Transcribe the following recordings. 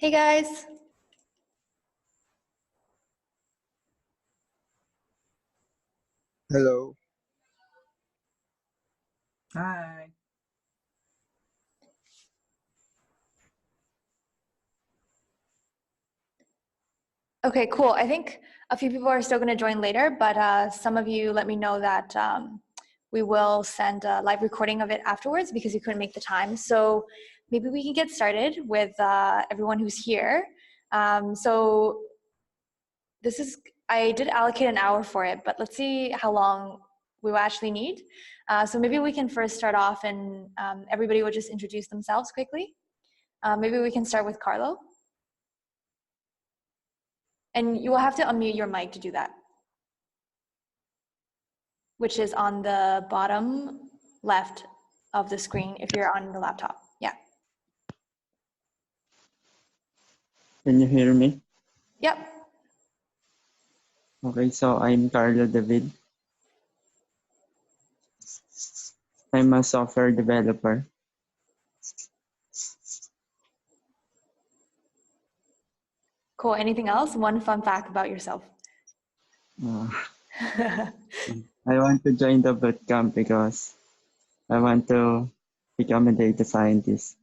Hey guys. Hello. Hi. Okay, cool. I think a few people are still going to join later, but some of you let me know that we will send a live recording of it afterwards because you couldn't make the time. So maybe we can get started with everyone who's here. So I did allocate an hour for it, but let's see how long we will actually need. So maybe we can first start off and everybody will just introduce themselves quickly. Maybe we can start with Carlo. And you will have to unmute your mic to do that, which is on the bottom left of the screen if you're on the laptop. Yeah. Can you hear me? Yep. Okay, so I'm Carlo David. I'm a software developer. Cool. Anything else? One fun fact about yourself. I want to join the bootcamp because I want to become a data scientist.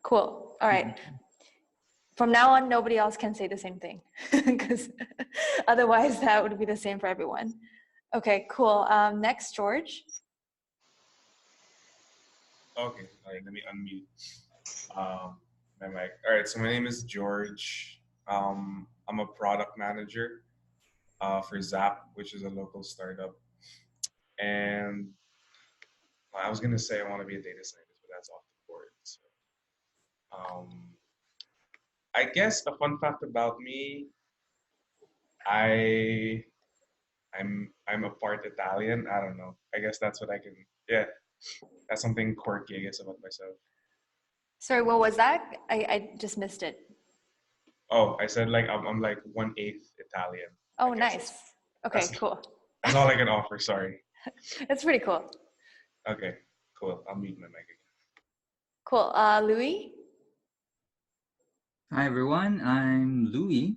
Cool. All right. From now on, nobody else can say the same thing because otherwise that would be the same for everyone. Okay, cool. Next, George. Okay, let me unmute my mic. All right, so my name is George. I'm a product manager for Zap, which is a local startup. And I was gonna say I want to be a data scientist, but that's off the board. So, I guess a fun fact about me, I'm a part Italian. I don't know. I guess that's what I can. Yeah, that's something quirky, I guess, about myself. Sorry, what was that? I just missed it. Oh, I said like I'm like 1/8 Italian. Oh, nice. Okay, cool. That's all I can offer. Sorry. That's pretty cool. Okay, cool. I'll mute my mic again. Cool. Louis? Hi, everyone. I'm Louis.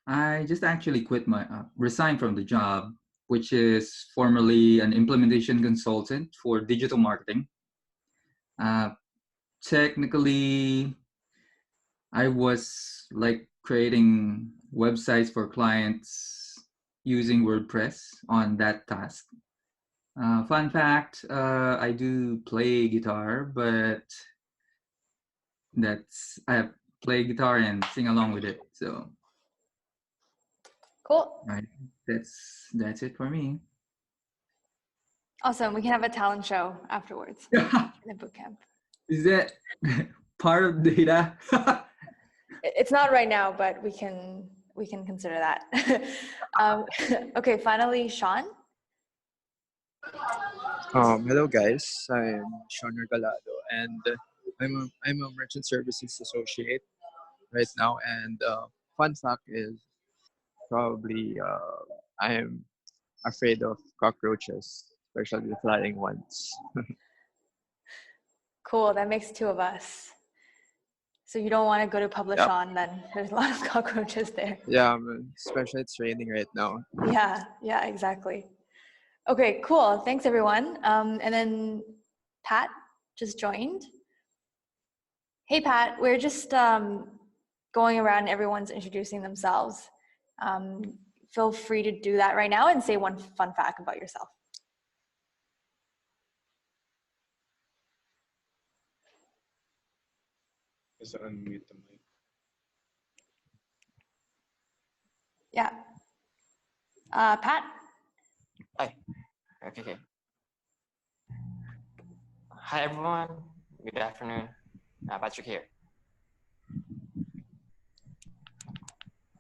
I just actually resigned from the job, which is formerly an implementation consultant for digital marketing. Technically, I was like creating websites for clients using WordPress on that task. Fun fact, I do play guitar, but I play guitar and sing along with it. So Cool. right, that's it for me. Awesome. We can have a talent show afterwards in the bootcamp. Is that part of data? It's not right now, but we can consider that. Okay, finally, Sean. Hello guys, I'm Sean Regalado and I'm a merchant services associate right now. And fun fact is probably I am afraid of cockroaches, especially the flying ones. Cool. That makes two of us. So you don't want to go to Publishon then. There's a lot of cockroaches there. Yeah, especially it's raining right now. Yeah, exactly. Okay, cool. Thanks everyone. And then Pat just joined. Hey Pat, we're just going around, everyone's introducing themselves. Feel free to do that right now and say one fun fact about yourself. Just unmute the mic. Yeah. Pat? Hi. Okay. Hi, everyone. Good afternoon. Patrick here.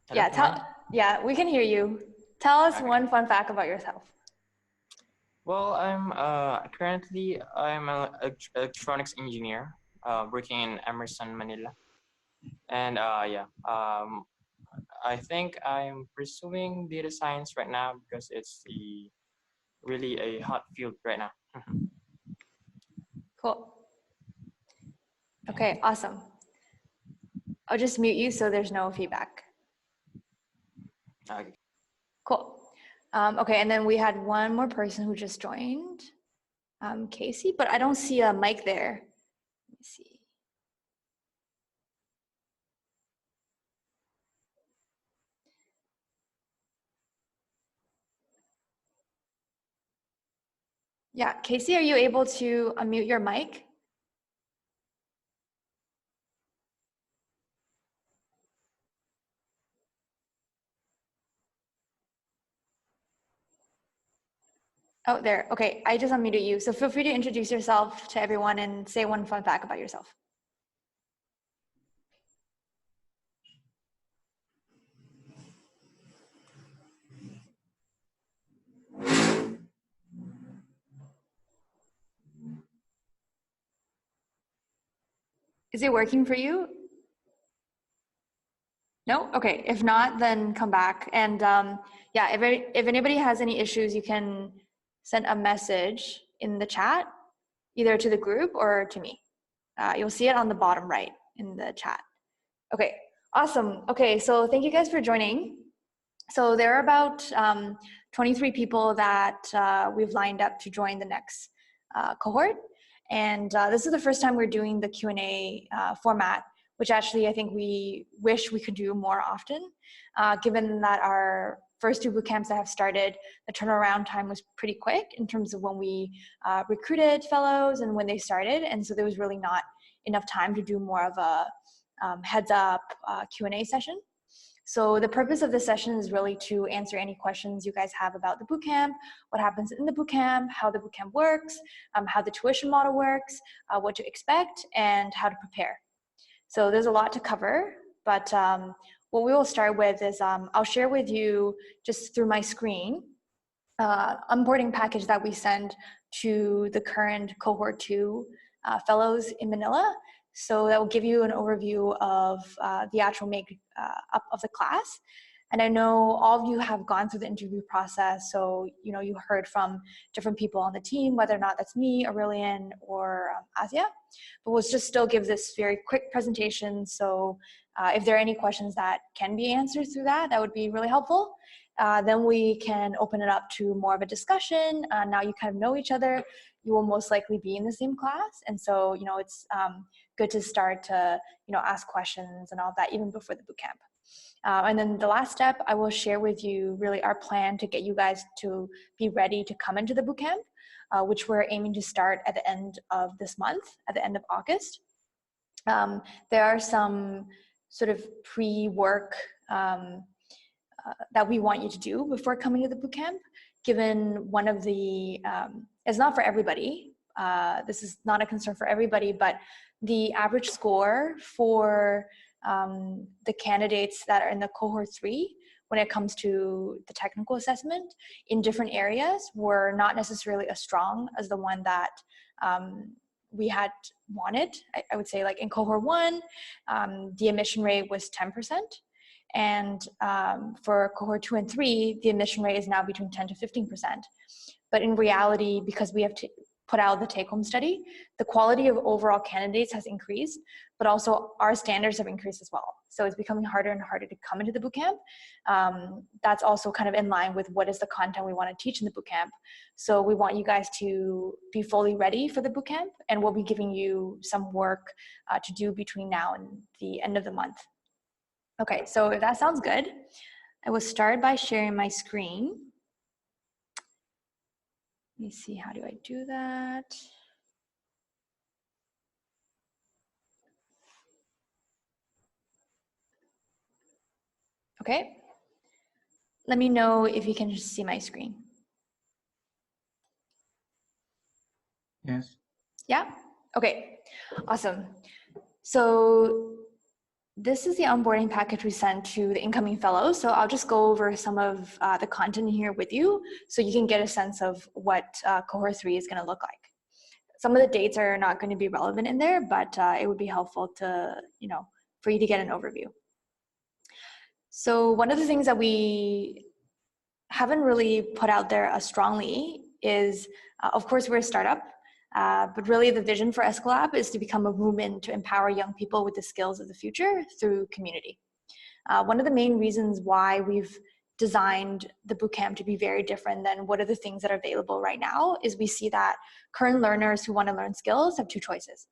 Hello, Yeah, we can hear you. Tell us one fun fact about yourself. Well, I'm currently I'm an electronics engineer working in Emerson, Manila, and I think I'm pursuing data science right now because it's really a hot field right now. Cool. Okay, awesome. I'll just mute you so there's no feedback. Okay. Cool. Okay, and then we had one more person who just joined, Casey, but I don't see a mic there. Let me see. Yeah, Casey, are you able to unmute your mic? Oh, there. Okay, I just unmuted you. So feel free to introduce yourself to everyone and say one fun fact about yourself. Is it working for you? No? Okay, if not, then come back. And yeah, if anybody has any issues, you can send a message in the chat, either to the group or to me. You'll see it on the bottom right in the chat. Okay, awesome. Okay, so thank you guys for joining. So there are about 23 people that we've lined up to join the next cohort. And this is the first time we're doing the Q&A format, which actually I think we wish we could do more often, given that our first 2 boot camps that have started, the turnaround time was pretty quick in terms of when we recruited fellows and when they started. And so there was really not enough time to do more of a heads up Q&A session. So the purpose of this session is really to answer any questions you guys have about the bootcamp, what happens in the bootcamp, how the bootcamp works, how the tuition model works, what to expect, and how to prepare. So there's a lot to cover, but what we will start with is I'll share with you just through my screen onboarding package that we send to the current cohort 2 fellows in Manila. So that will give you an overview of the actual up of the class. And I know all of you have gone through the interview process, so you know you heard from different people on the team, whether or not that's me, Aurelian, or Asia. But we'll just still give this very quick presentation. So if there are any questions that can be answered through that, that would be really helpful. Then we can open it up to more of a discussion. Now you kind of know each other. You will most likely be in the same class, and so you know it's good to start to ask questions and all that even before the bootcamp. And then the last step, I will share with you really our plan to get you guys to be ready to come into the bootcamp, which we're aiming to start at the end of this month, at the end of August. There are some sort of pre-work that we want you to do before coming to the bootcamp, given one of the, it's not for everybody, this is not a concern for everybody, but the average score for the candidates that are in the cohort 3 when it comes to the technical assessment in different areas were not necessarily as strong as the one that we had wanted. I would say like in cohort 1, the admission rate was 10%. And for cohort 2 and 3, the admission rate is now between 10 to 15%. But in reality, because we have to put out the take-home study, the quality of overall candidates has increased, but also our standards have increased as well. So it's becoming harder and harder to come into the bootcamp. That's also kind of in line with what is the content we want to teach in the bootcamp. So we want you guys to be fully ready for the bootcamp, and we'll be giving you some work to do between now and the end of the month. Okay, so if that sounds good, I will start by sharing my screen. Let me see, how do I do that? Okay, let me know if you can just see my screen. Yes. Yeah, okay, awesome. So this is the onboarding package we sent to the incoming fellows. So I'll just go over some of the content here with you so you can get a sense of what cohort 3 is gonna look like. Some of the dates are not going to be relevant in there, but it would be helpful to, for you to get an overview. So one of the things that we haven't really put out there as strongly is, of course, we're a startup. But really the vision for Eskwelab is to become a movement to empower young people with the skills of the future through community. One of the main reasons why we've designed the bootcamp to be very different than what are the things that are available right now is we see that current learners who want to learn skills have two choices.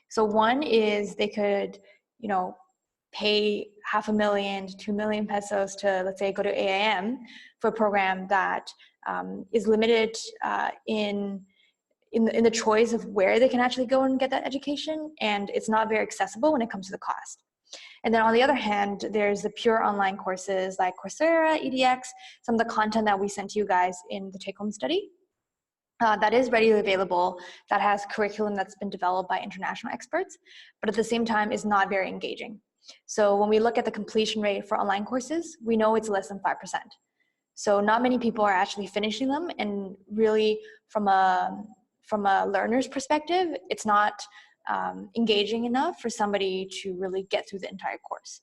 So one is they could, pay $500,000 to 2 million pesos to, let's say, go to AIM for a program that is limited in the choice of where they can actually go and get that education, and it's not very accessible when it comes to the cost. And then on the other hand, there's the pure online courses like Coursera, EDX, some of the content that we sent to you guys in the take-home study that is readily available, that has curriculum that's been developed by international experts, but at the same time is not very engaging. So when we look at the completion rate for online courses, we know it's less than 5%. So not many people are actually finishing them, and really from a learner's perspective, it's not engaging enough for somebody to really get through the entire course.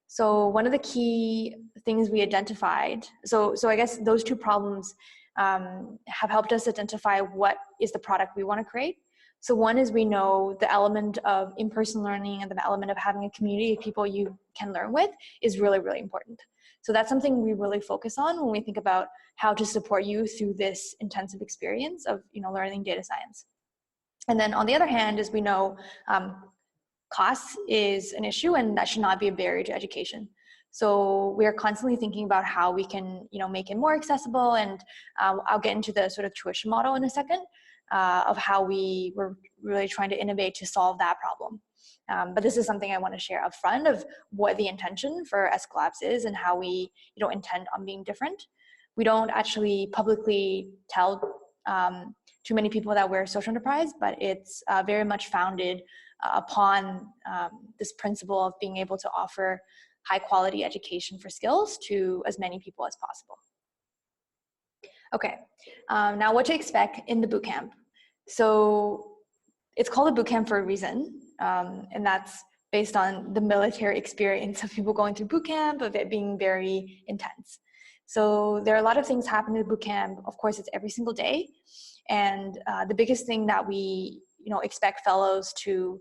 So one of the key things we identified, so I guess those two problems have helped us identify what is the product we want to create. So one is we know the element of in-person learning and the element of having a community of people you can learn with is really, really important. So that's something we really focus on when we think about how to support you through this intensive experience of learning data science. And then on the other hand, as we know, cost is an issue, and that should not be a barrier to education. So we are constantly thinking about how we can make it more accessible, and I'll get into the sort of tuition model in a second of how we were really trying to innovate to solve that problem. But this is something I want to share up front of what the intention for Eskwelabs is and how we intend on being different. We don't actually publicly tell too many people that we're a social enterprise, but it's very much founded upon this principle of being able to offer high quality education for skills to as many people as possible. Okay, now what to expect in the bootcamp. So it's called a bootcamp for a reason, and that's based on the military experience of people going through bootcamp, of it being very intense. So there are a lot of things happening in the bootcamp. Of course, it's every single day, and the biggest thing that we expect fellows to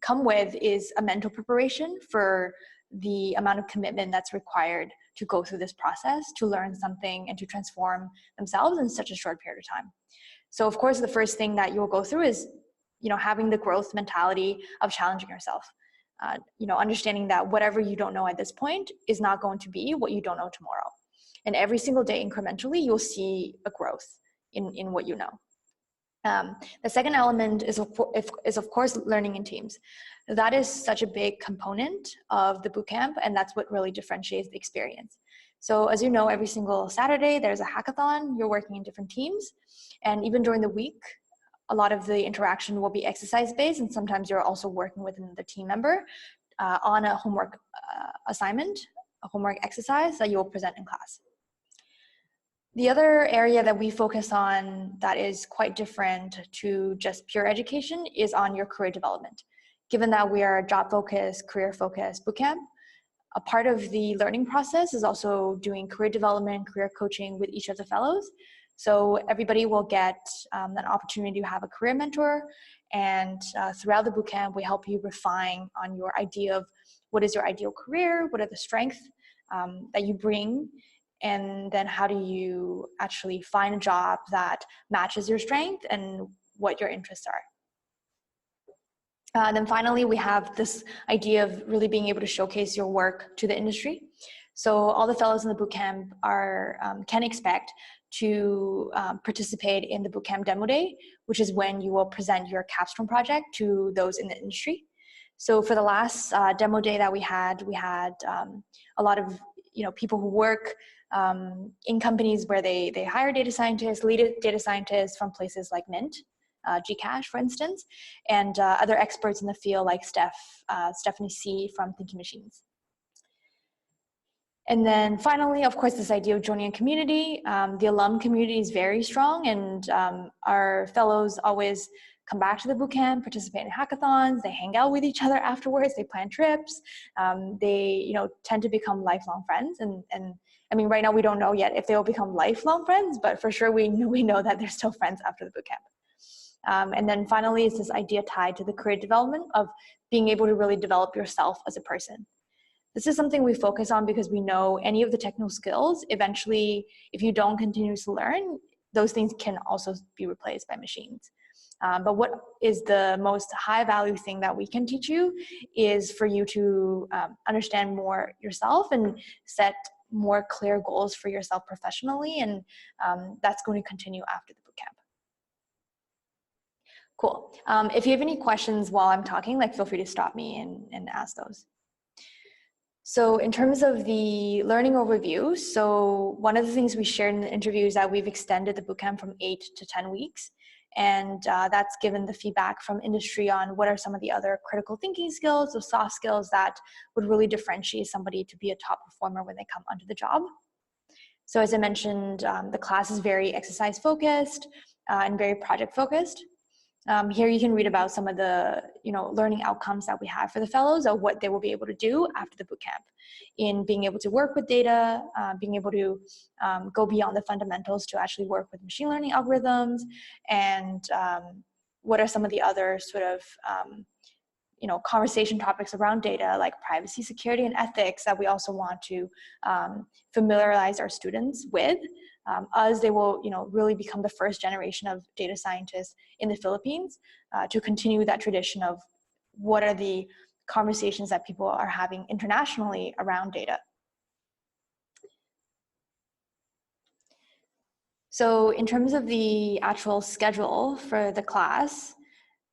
come with is a mental preparation for the amount of commitment that's required to go through this process, to learn something and to transform themselves in such a short period of time. So of course, the first thing that you'll go through is, having the growth mentality of challenging yourself. Understanding that whatever you don't know at this point is not going to be what you don't know tomorrow. And every single day incrementally, you'll see a growth in what you know. The second element is of course learning in teams. That is such a big component of the bootcamp, and that's what really differentiates the experience. So as you know, every single Saturday there's a hackathon. You're working in different teams, and even during the week, a lot of the interaction will be exercise-based, and sometimes you're also working with another team member on a homework assignment, a homework exercise that you will present in class. The other area that we focus on that is quite different to just pure education is on your career development. Given that we are a job-focused, career-focused bootcamp, a part of the learning process is also doing career development, career coaching with each of the fellows. So everybody will get an opportunity to have a career mentor, and throughout the bootcamp, we help you refine on your idea of what is your ideal career, what are the strengths that you bring, and then how do you actually find a job that matches your strength and what your interests are. Then finally, we have this idea of really being able to showcase your work to the industry. So all the fellows in the bootcamp can expect to participate in the bootcamp demo day, which is when you will present your capstone project to those in the industry. So for the last demo day that we had a lot of people who work in companies where they hire data scientists, lead data scientists from places like Mint, Gcash, for instance, and other experts in the field like Stephanie C. from Thinking Machines. And then finally, of course, this idea of joining a community. The alum community is very strong, and our fellows always come back to the bootcamp, participate in hackathons, they hang out with each other afterwards, they plan trips, they tend to become lifelong friends. And I mean, right now we don't know yet if they will become lifelong friends, but for sure we know that they're still friends after the bootcamp. And then finally, it's this idea tied to the career development of being able to really develop yourself as a person. This is something we focus on because we know any of the technical skills, eventually, if you don't continue to learn, those things can also be replaced by machines. But what is the most high value thing that we can teach you is for you to understand more yourself and set more clear goals for yourself professionally. And that's going to continue after the bootcamp. Cool. If you have any questions while I'm talking, like feel free to stop me and ask those. So in terms of the learning overview, so one of the things we shared in the interview is that we've extended the bootcamp from 8 to 10 weeks. And that's given the feedback from industry on what are some of the other critical thinking skills, or soft skills that would really differentiate somebody to be a top performer when they come onto the job. So as I mentioned, the class is very exercise focused and very project focused. Here you can read about some of the learning outcomes that we have for the fellows, or what they will be able to do after the bootcamp in being able to work with data, being able to go beyond the fundamentals to actually work with machine learning algorithms, and what are some of the other sort of conversation topics around data, like privacy, security, and ethics, that we also want to familiarize our students with. As they will, really become the first generation of data scientists in the Philippines, to continue that tradition of what are the conversations that people are having internationally around data. So in terms of the actual schedule for the class,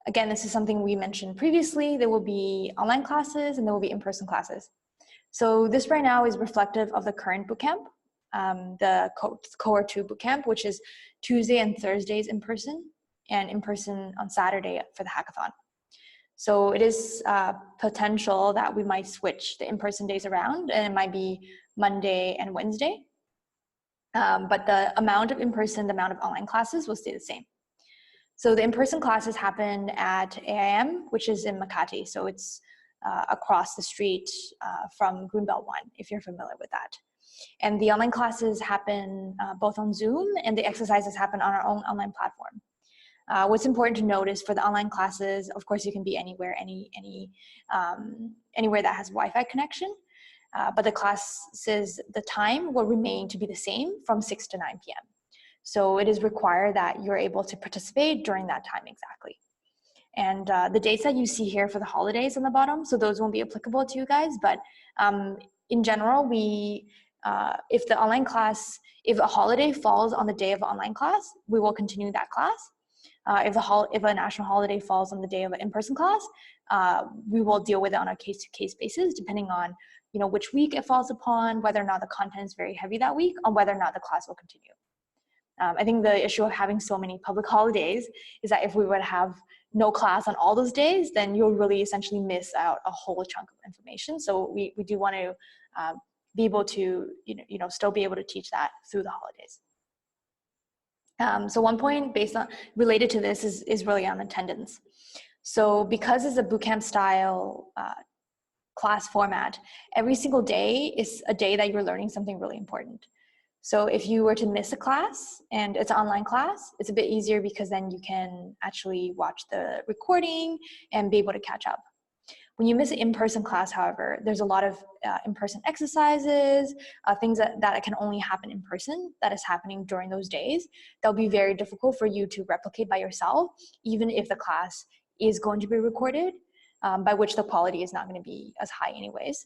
again, this is something we mentioned previously. There will be online classes and there will be in-person classes. So this right now is reflective of the current bootcamp. The Cohort 2 bootcamp, which is Tuesday and Thursdays in person, and in person on Saturday for the hackathon. So it is potential that we might switch the in-person days around, and it might be Monday and Wednesday. But the amount of in-person, the amount of online classes will stay the same. So the in-person classes happen at AIM, which is in Makati. So it's across the street from Greenbelt 1, if you're familiar with that. And the online classes happen both on Zoom, and the exercises happen on our own online platform. What's important to note is for the online classes, of course, you can be anywhere, anywhere that has Wi-Fi connection. But the classes, the time will remain to be the same from 6 to 9 p.m. So it is required that you're able to participate during that time exactly. And the dates that you see here for the holidays on the bottom, so those won't be applicable to you guys, but in general, if the online class, if a holiday falls on the day of online class, we will continue that class. If a national holiday falls on the day of an in-person class, we will deal with it on a case-to-case basis, depending on which week it falls upon, whether or not the content is very heavy that week, on whether or not the class will continue. I think the issue of having so many public holidays is that if we would have no class on all those days, then you'll really essentially miss out a whole chunk of information. So we do want to be able to still be able to teach that through the holidays. So one point related to this is really on attendance. So because it's a bootcamp style class format, every single day is a day that you're learning something really important. So if you were to miss a class and it's an online class, it's a bit easier because then you can actually watch the recording and be able to catch up. When you miss an in-person class, however, there's a lot of in-person exercises, things that can only happen in person that is happening during those days. That'll be very difficult for you to replicate by yourself, even if the class is going to be recorded, by which the quality is not going to be as high anyways.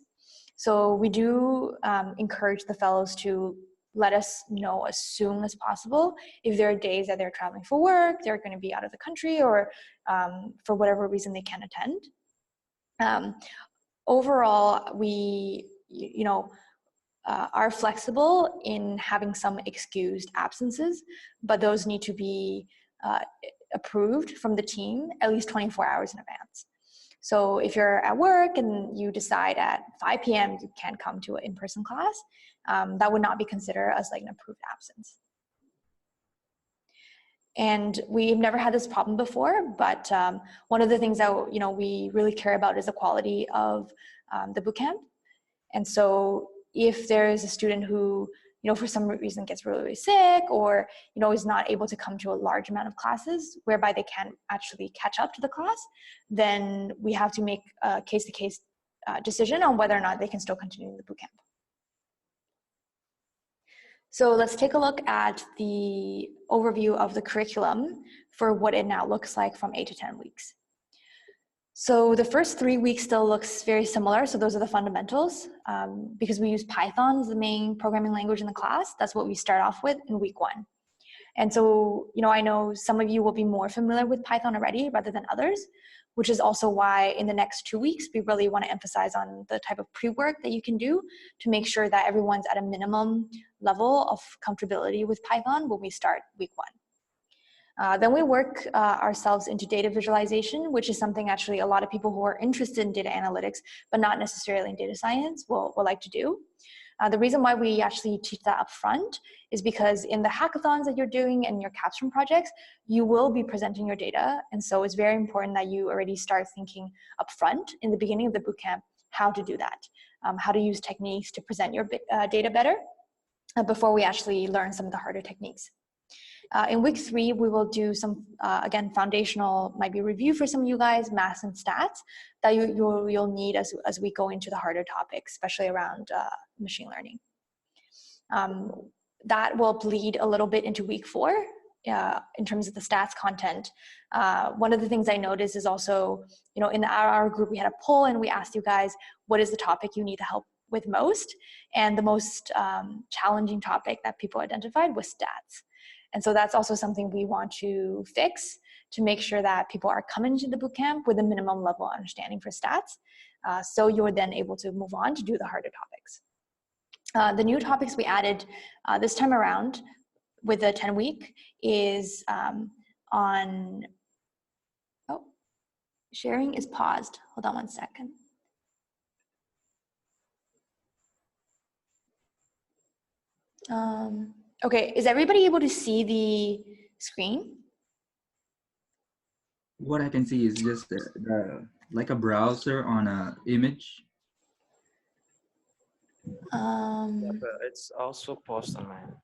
So we do encourage the fellows to let us know as soon as possible if there are days that they're traveling for work, they're going to be out of the country, or for whatever reason they can't attend. Overall, we are flexible in having some excused absences, but those need to be approved from the team at least 24 hours in advance. So if you're at work and you decide at 5 p.m. you can't come to an in-person class, that would not be considered as like an approved absence. And we've never had this problem before, but one of the things that we really care about is the quality of the bootcamp. And so if there is a student who for some reason gets really, really sick, or, is not able to come to a large amount of classes whereby they can't actually catch up to the class, then we have to make a case-to-case decision on whether or not they can still continue the bootcamp. So let's take a look at the overview of the curriculum for what it now looks like from 8 to 10 weeks. So the first 3 weeks still looks very similar. So those are the fundamentals. Because we use Python as the main programming language in the class, that's what we start off with in week 1. And so, I know some of you will be more familiar with Python already rather than others, which is also why in the next 2 weeks, we really want to emphasize on the type of pre-work that you can do to make sure that everyone's at a minimum level of comfortability with Python when we start week 1. Then we work ourselves into data visualization, which is something actually a lot of people who are interested in data analytics, but not necessarily in data science, will like to do. The reason why we actually teach that up front is because in the hackathons that you're doing and your capstone projects, you will be presenting your data. And so it's very important that you already start thinking up front in the beginning of the bootcamp how to do that, how to use techniques to present your data better before we actually learn some of the harder techniques. In week 3, we will do some, again, foundational, might be review for some of you guys, math and stats that you'll need as we go into the harder topics, especially around machine learning. That will bleed a little bit into week 4 in terms of the stats content. One of the things I noticed is also, in our group, we had a poll and we asked you guys, what is the topic you need help with most? And the most challenging topic that people identified was stats. And so that's also something we want to fix to make sure that people are coming to the bootcamp with a minimum level of understanding for stats. So you're then able to move on to do the harder topics. The new topics we added this time around with the 10-week is on, sharing is paused. Hold on one second. Okay, is everybody able to see the screen? What I can see is just the like a browser on a image. But it's also paused on mine.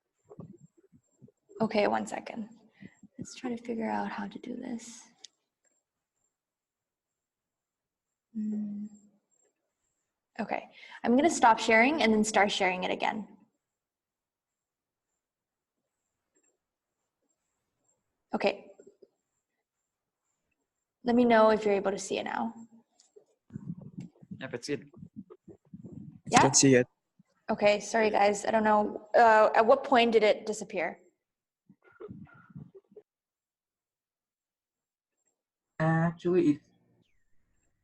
Okay, one second. Let's try to figure out how to do this. Okay, I'm gonna stop sharing and then start sharing it again. Okay. Let me know if you're able to see it now. Yep, it's good. Yeah? You can see it. Okay, sorry guys, I don't know. At what point did it disappear? Actually, it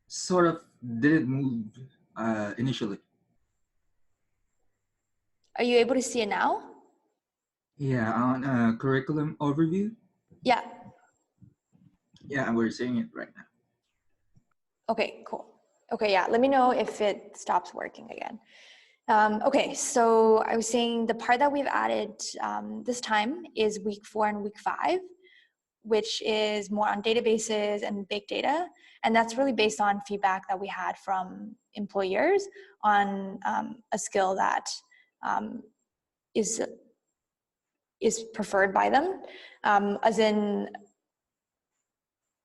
sort of didn't move initially. Are you able to see it now? Yeah, on curriculum overview. Yeah. Yeah, we're seeing it right now. Okay, cool. Okay, yeah, let me know if it stops working again. Okay, so I was saying the part that we've added this time is week 4 and week 5, which is more on databases and big data. And that's really based on feedback that we had from employers on a skill that is preferred by them, as in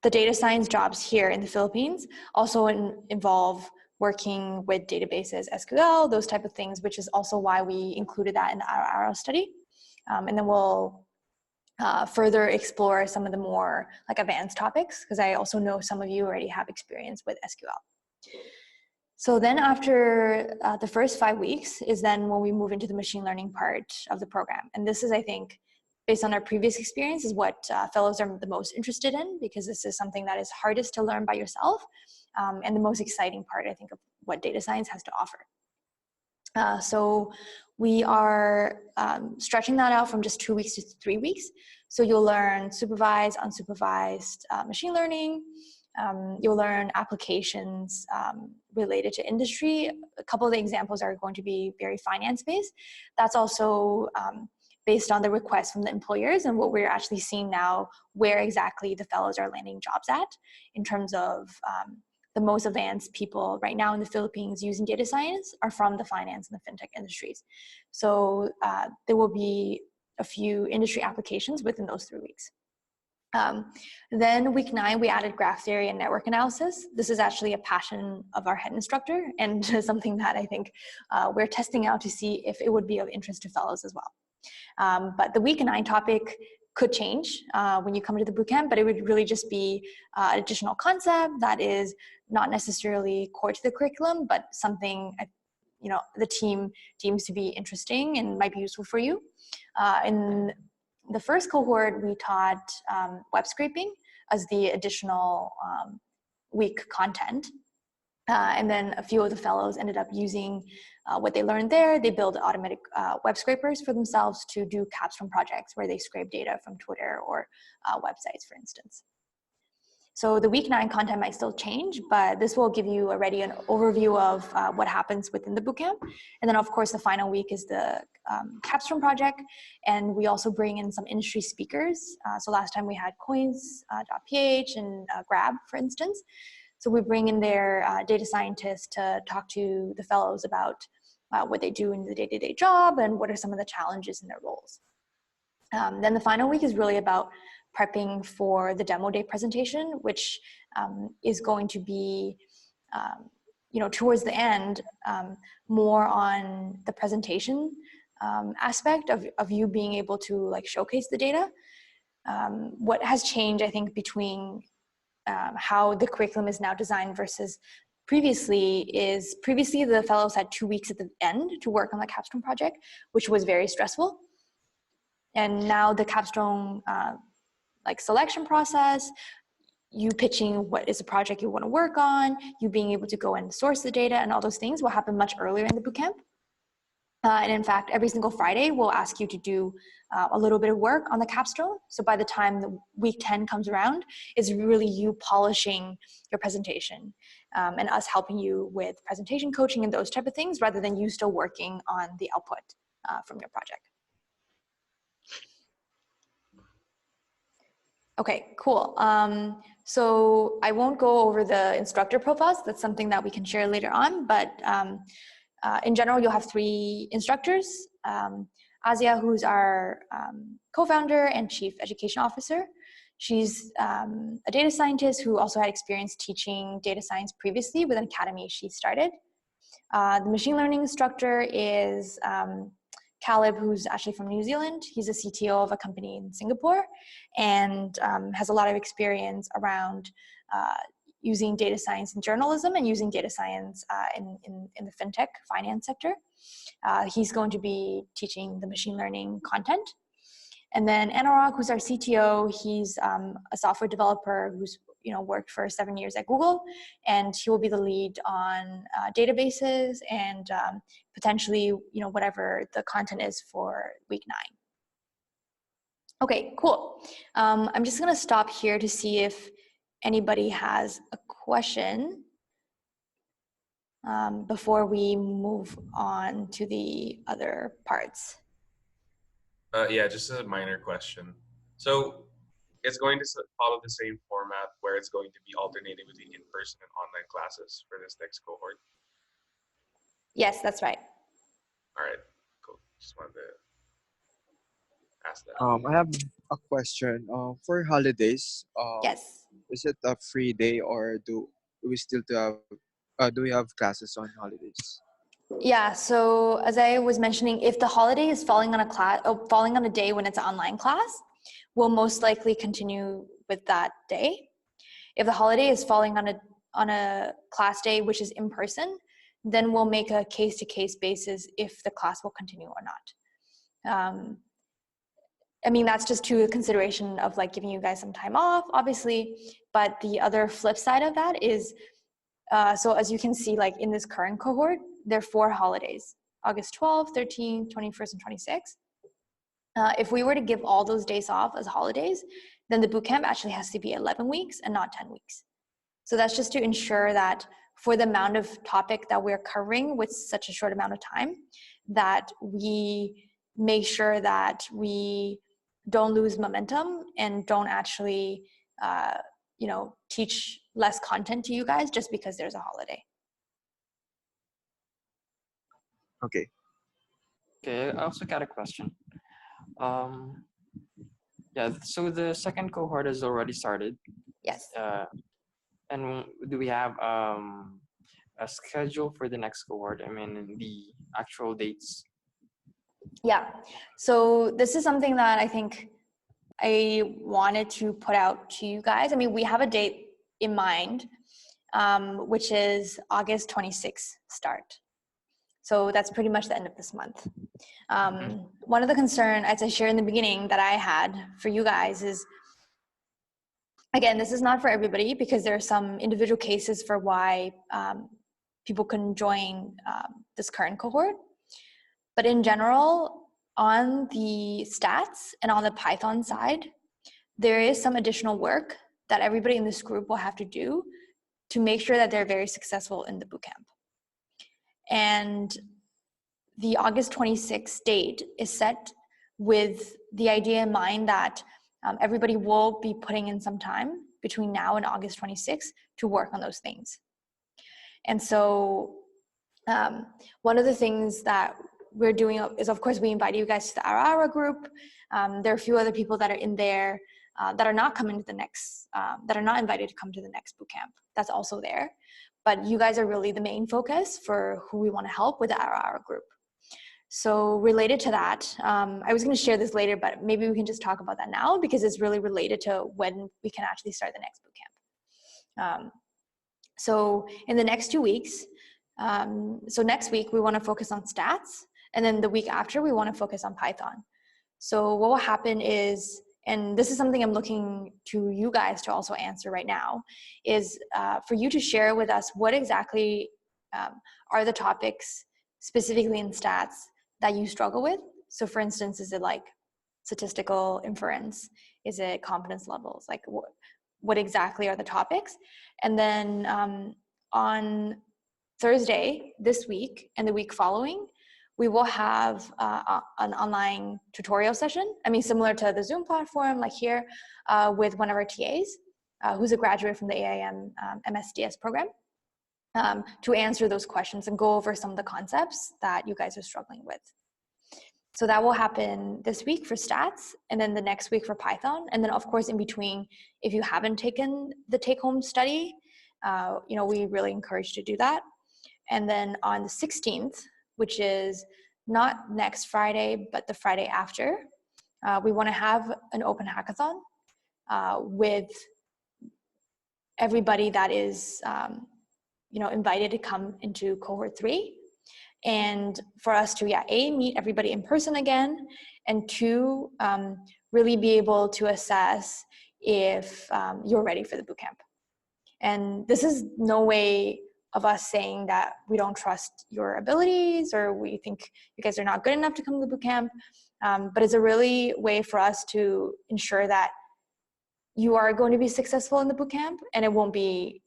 the data science jobs here in the Philippines also involve working with databases, SQL, those type of things, which is also why we included that in our study. And then we'll further explore some of the more like advanced topics, because I also know some of you already have experience with SQL. So then after the first 5 weeks is then when we move into the machine learning part of the program. And this is, I think, based on our previous experience, is what fellows are the most interested in, because this is something that is hardest to learn by yourself, and the most exciting part, I think, of what data science has to offer. So we are stretching that out from just 2 weeks to 3 weeks. So you'll learn supervised, unsupervised machine learning. You'll learn applications related to industry. A couple of the examples are going to be very finance-based. That's also based on the requests from the employers and what we're actually seeing now, where exactly the fellows are landing jobs at in terms of the most advanced people right now in the Philippines using data science are from the finance and the fintech industries. So there will be a few industry applications within those 3 weeks. Then week 9, we added graph theory and network analysis. This is actually a passion of our head instructor and something that I think we're testing out to see if it would be of interest to fellows as well. But the week 9 topic could change when you come to the bootcamp, but it would really just be an additional concept that is not necessarily core to the curriculum, but something the team deems to be interesting and might be useful for you. In the first cohort, we taught web scraping as the additional week content. And then a few of the fellows ended up using what they learned there. They build automatic web scrapers for themselves to do capstone projects where they scrape data from Twitter or websites, for instance. So the week 9 content might still change, but this will give you already an overview of what happens within the bootcamp. And then of course, the final week is the capstone project. And we also bring in some industry speakers. So last time we had coins.ph and Grab, for instance. So we bring in their data scientists to talk to the fellows about what they do in the day-to-day job and what are some of the challenges in their roles. Then the final week is really about prepping for the demo day presentation, which is going to be, towards the end, more on the presentation aspect of you being able to showcase the data. What has changed, I think, between how the curriculum is now designed versus previously the fellows had 2 weeks at the end to work on the capstone project, which was very stressful. And now the capstone selection process, you pitching what is a project you want to work on, you being able to go and source the data and all those things will happen much earlier in the bootcamp. And in fact, every single Friday, we'll ask you to do a little bit of work on the capstone. So by the time the week 10 comes around, it's really you polishing your presentation and us helping you with presentation coaching and those type of things, rather than you still working on the output from your project. Okay, cool. So I won't go over the instructor profiles. That's something that we can share later on, but in general, you'll have 3 instructors. Asia, who's our co-founder and chief education officer. She's a data scientist who also had experience teaching data science previously with an academy she started. The machine learning instructor is Caleb, who's actually from New Zealand. He's a CTO of a company in Singapore and has a lot of experience around using data science in journalism and using data science in the fintech finance sector. He's going to be teaching the machine learning content. And then Anurag, who's our CTO, he's a software developer who's worked for 7 years at Google, and he will be the lead on databases and potentially whatever the content is for week 9. Okay, cool. I'm just gonna stop here to see if anybody has a question before we move on to the other parts. Yeah, just a minor question. So it's going to follow the same format where it's going to be alternating between in-person and online classes for this next cohort? Yes, that's right. All right, cool. Just wanted to ask that. I have a question. For holidays, Yes. is it a free day, or do we still do we have classes on holidays? Yeah, so as I was mentioning, if the holiday is falling on a day when it's an online class, we'll most likely continue with that day. If the holiday is falling on a class day which is in person, then we'll make a case-to-case basis if the class will continue or not. I mean, that's just to a consideration of giving you guys some time off, obviously, but the other flip side of that is, so as you can see, in this current cohort, there are 4 holidays: August 12th, 13th, 21st, and 26th. If we were to give all those days off as holidays, then the bootcamp actually has to be 11 weeks and not 10 weeks. So that's just to ensure that for the amount of topic that we're covering with such a short amount of time, that we make sure that we don't lose momentum and don't actually, teach less content to you guys just because there's a holiday. Okay. Okay, I also got a question. Yeah, so the second cohort has already started. Yes. And do we have a schedule for the next cohort? I mean, the actual dates. Yeah. So this is something that I think I wanted to put out to you guys. I mean, we have a date in mind, which is August 26th start. So that's pretty much the end of this month. One of the concerns, as I shared in the beginning, that I had for you guys is, again, this is not for everybody because there are some individual cases for why people can join this current cohort. But in general, on the stats and on the Python side, there is some additional work that everybody in this group will have to do to make sure that they're very successful in the bootcamp. And the August 26th date is set with the idea in mind that everybody will be putting in some time between now and August 26th to work on those things. And so one of the things that we're doing is, of course, we invite you guys to the Ara group. There are a few other people that are in there that are not coming to the next, that are not invited to come to the next bootcamp. That's also there. But you guys are really the main focus for who we want to help with the Ara group. So related to that, I was going to share this later, but maybe we can just talk about that now because it's really related to when we can actually start the next bootcamp. So in the next 2 weeks, so next week we want to focus on stats, and then the week after we want to focus on Python. So what will happen is, and this is something I'm looking to you guys to also answer right now, is for you to share with us what exactly are the topics specifically in stats that you struggle with. So for instance, is it like statistical inference? Is it confidence levels? Like what exactly are the topics? And then on Thursday this week and the week following, we will have an online tutorial session. I mean, similar to the Zoom platform, like here, with one of our TAs, who's a graduate from the AIM MSDS program, to answer those questions and go over some of the concepts that you guys are struggling with. So that will happen this week for stats, and then the next week for Python. And then of course, in between, if you haven't taken the take-home study, we really encourage you to do that. And then on the 16th, which is not next Friday, but the Friday after, we want to have an open hackathon with everybody that is invited to come into cohort 3. And for us to, A, meet everybody in person again, and 2, really be able to assess if you're ready for the bootcamp. And this is no way of us saying that we don't trust your abilities or we think you guys are not good enough to come to the bootcamp, but it's a really way for us to ensure that you are going to be successful in the bootcamp and it won't be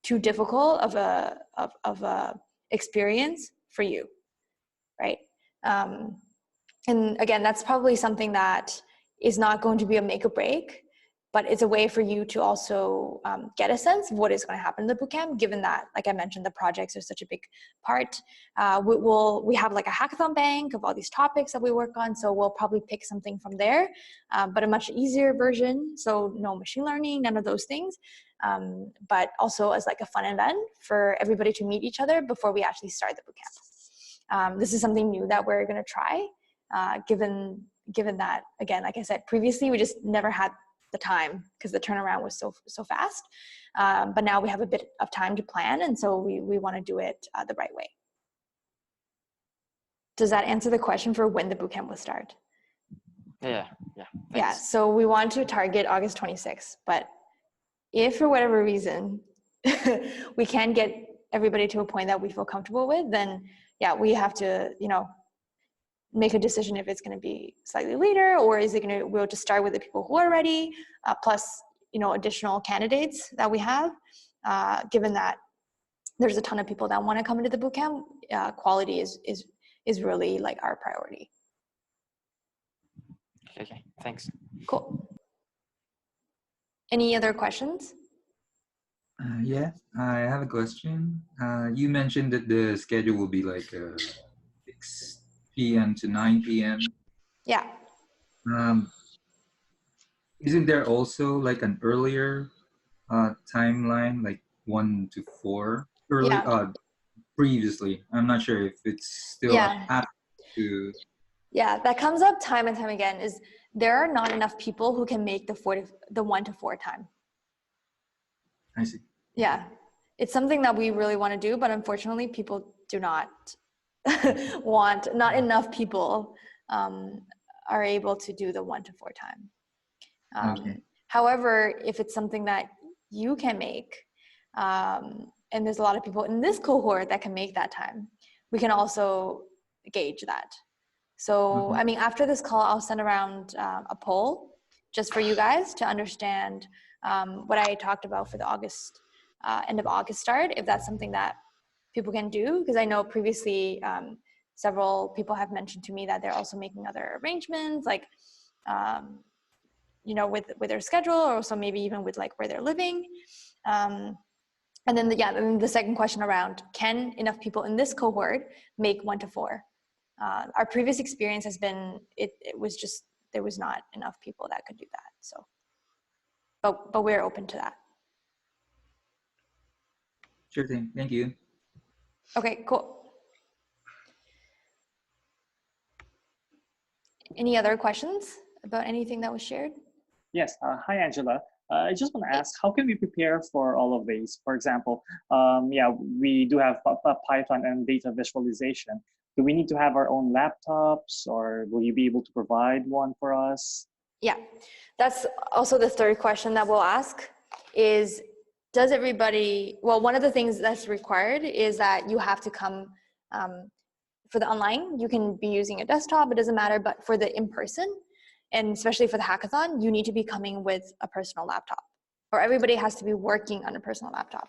too difficult of a experience for you, right? And again, that's probably something that is not going to be a make or break, but it's a way for you to also get a sense of what is going to happen in the bootcamp, given that, like I mentioned, the projects are such a big part. We have like a hackathon bank of all these topics that we work on, so we'll probably pick something from there, but a much easier version, so no machine learning, none of those things, but also as like a fun event for everybody to meet each other before we actually start the bootcamp. This is something new that we're going to try, given that, again, like I said previously, we just never had the time because the turnaround was so fast, but now we have a bit of time to plan, and so we want to do it the right way. Does that answer the question for when the bootcamp will start? Yeah. Thanks. Yeah, so we want to target August 26th, but if for whatever reason we can get everybody to a point that we feel comfortable with, then we have to make a decision if it's going to be slightly later, or is it we'll just start with the people who are ready, plus additional candidates that we have, given that there's a ton of people that want to come into the bootcamp. Quality is really like our priority. Okay, thanks. Cool. Any other questions? Yeah, I have a question. You mentioned that the schedule will be like 6 p.m. to 9 p.m. Yeah. Um, isn't there also like an earlier timeline, like 1 to 4 early? Yeah. Previously, I'm not sure if it's still Yeah. up to. Yeah, that comes up time and time again, is there are not enough people who can make the 1 to 4 time. I see. Yeah, it's something that we really want to do, but unfortunately people do not not enough people are able to do the 1 to 4 time. Okay. However, if it's something that you can make, and there's a lot of people in this cohort that can make that time, we can also gauge that. So, I mean, after this call, I'll send around a poll just for you guys to understand what I talked about for the end of August start, if that's something that people can do. Because I know previously several people have mentioned to me that they're also making other arrangements, like, with their schedule, or also maybe even with like where they're living. And then the second question around, can enough people in this cohort make 1 to 4? Our previous experience has been, it was just, there was not enough people that could do that. So, but we're open to that. Sure thing. Thank you. Okay, cool. Any other questions about anything that was shared? Yes. Hi, Angela. I just want to ask, how can we prepare for all of these? For example, we do have Python and data visualization. Do we need to have our own laptops, or will you be able to provide one for us? Yeah, that's also the third question that we'll ask is, does everybody, well, one of the things that's required is that you have to come for the online, you can be using a desktop, it doesn't matter, but for the in-person, and especially for the hackathon, you need to be coming with a personal laptop, or everybody has to be working on a personal laptop.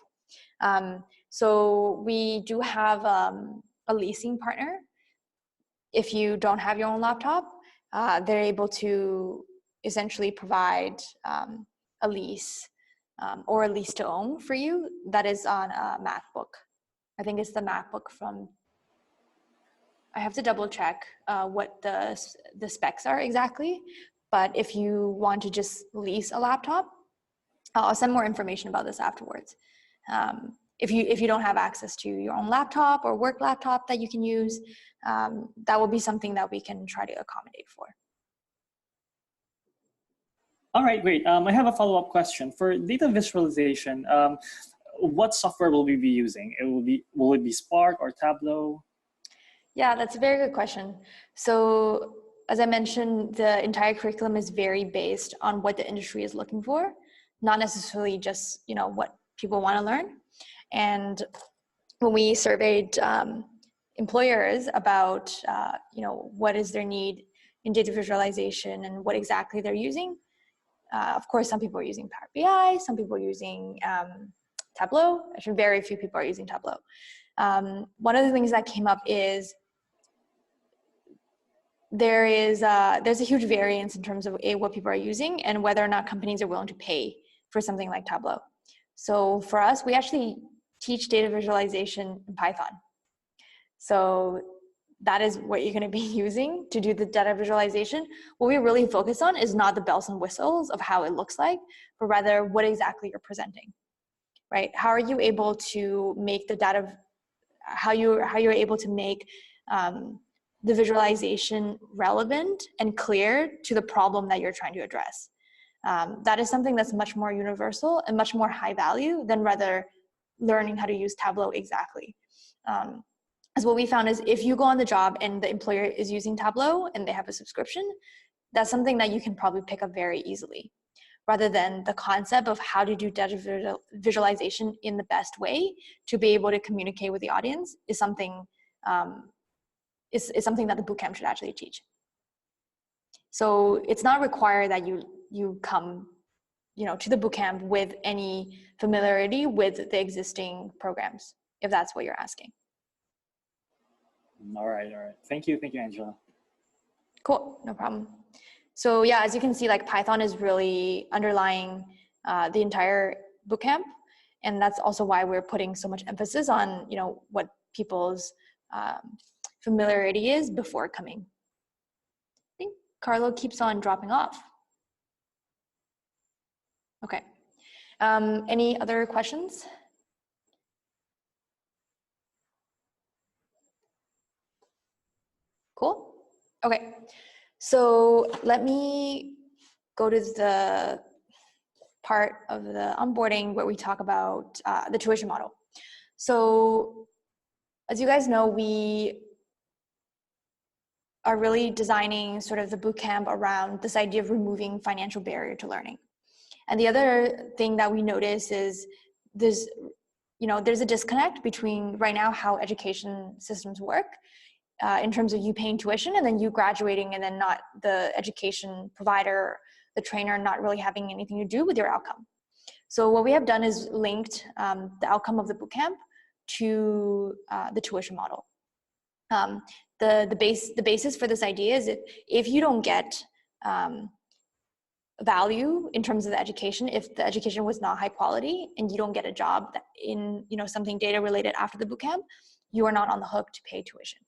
So we do have a leasing partner. If you don't have your own laptop, they're able to essentially provide a lease or a lease to own for you that is on a MacBook. I think it's the MacBook from, I have to double check what the specs are exactly, but if you want to just lease a laptop, I'll send more information about this afterwards. If you don't have access to your own laptop or work laptop that you can use, that will be something that we can try to accommodate for. All right, great. I have a follow-up question. For data visualization, what software will we be using? Will it be Spark or Tableau? Yeah, that's a very good question. So as I mentioned, the entire curriculum is very based on what the industry is looking for, not necessarily just, what people want to learn. And when we surveyed employers about, what is their need in data visualization and what exactly they're using, of course, some people are using Power BI, some people are using Tableau. Actually, very few people are using Tableau. One of the things that came up is there's a huge variance in terms of what people are using and whether or not companies are willing to pay for something like Tableau. So for us, we actually teach data visualization in Python. So that is what you're going to be using to do the data visualization. What we really focus on is not the bells and whistles of how it looks like, but rather what exactly you're presenting, right? How are you able to make the data, how you're able to make the visualization relevant and clear to the problem that you're trying to address. That is something that's much more universal and much more high value than rather learning how to use Tableau exactly. As what we found is if you go on the job and the employer is using Tableau and they have a subscription, that's something that you can probably pick up very easily, rather than the concept of how to do data visualization in the best way to be able to communicate with the audience is something is something that the bootcamp should actually teach. So it's not required that you come, to the bootcamp with any familiarity with the existing programs, if that's what you're asking. All right. Thank you, Angela. Cool, no problem. So yeah, as you can see, like Python is really underlying the entire bootcamp, And that's also why we're putting so much emphasis on, you know, what people's familiarity is before coming. I think Carlo keeps on dropping off. Okay. Any other questions? Cool. Okay. So let me go to the part of the onboarding where we talk about the tuition model. So as you guys know, we are really designing sort of the bootcamp around this idea of removing financial barrier to learning. And the other thing that we notice is there's a disconnect between right now how education systems work in terms of you paying tuition and then you graduating and then not the education provider, the trainer not really having anything to do with your outcome. So what we have done is linked the outcome of the bootcamp to the tuition model. The basis for this idea is if you don't get value in terms of the education, if the education was not high quality and you don't get a job in something data related after the bootcamp, you are not on the hook to pay tuition.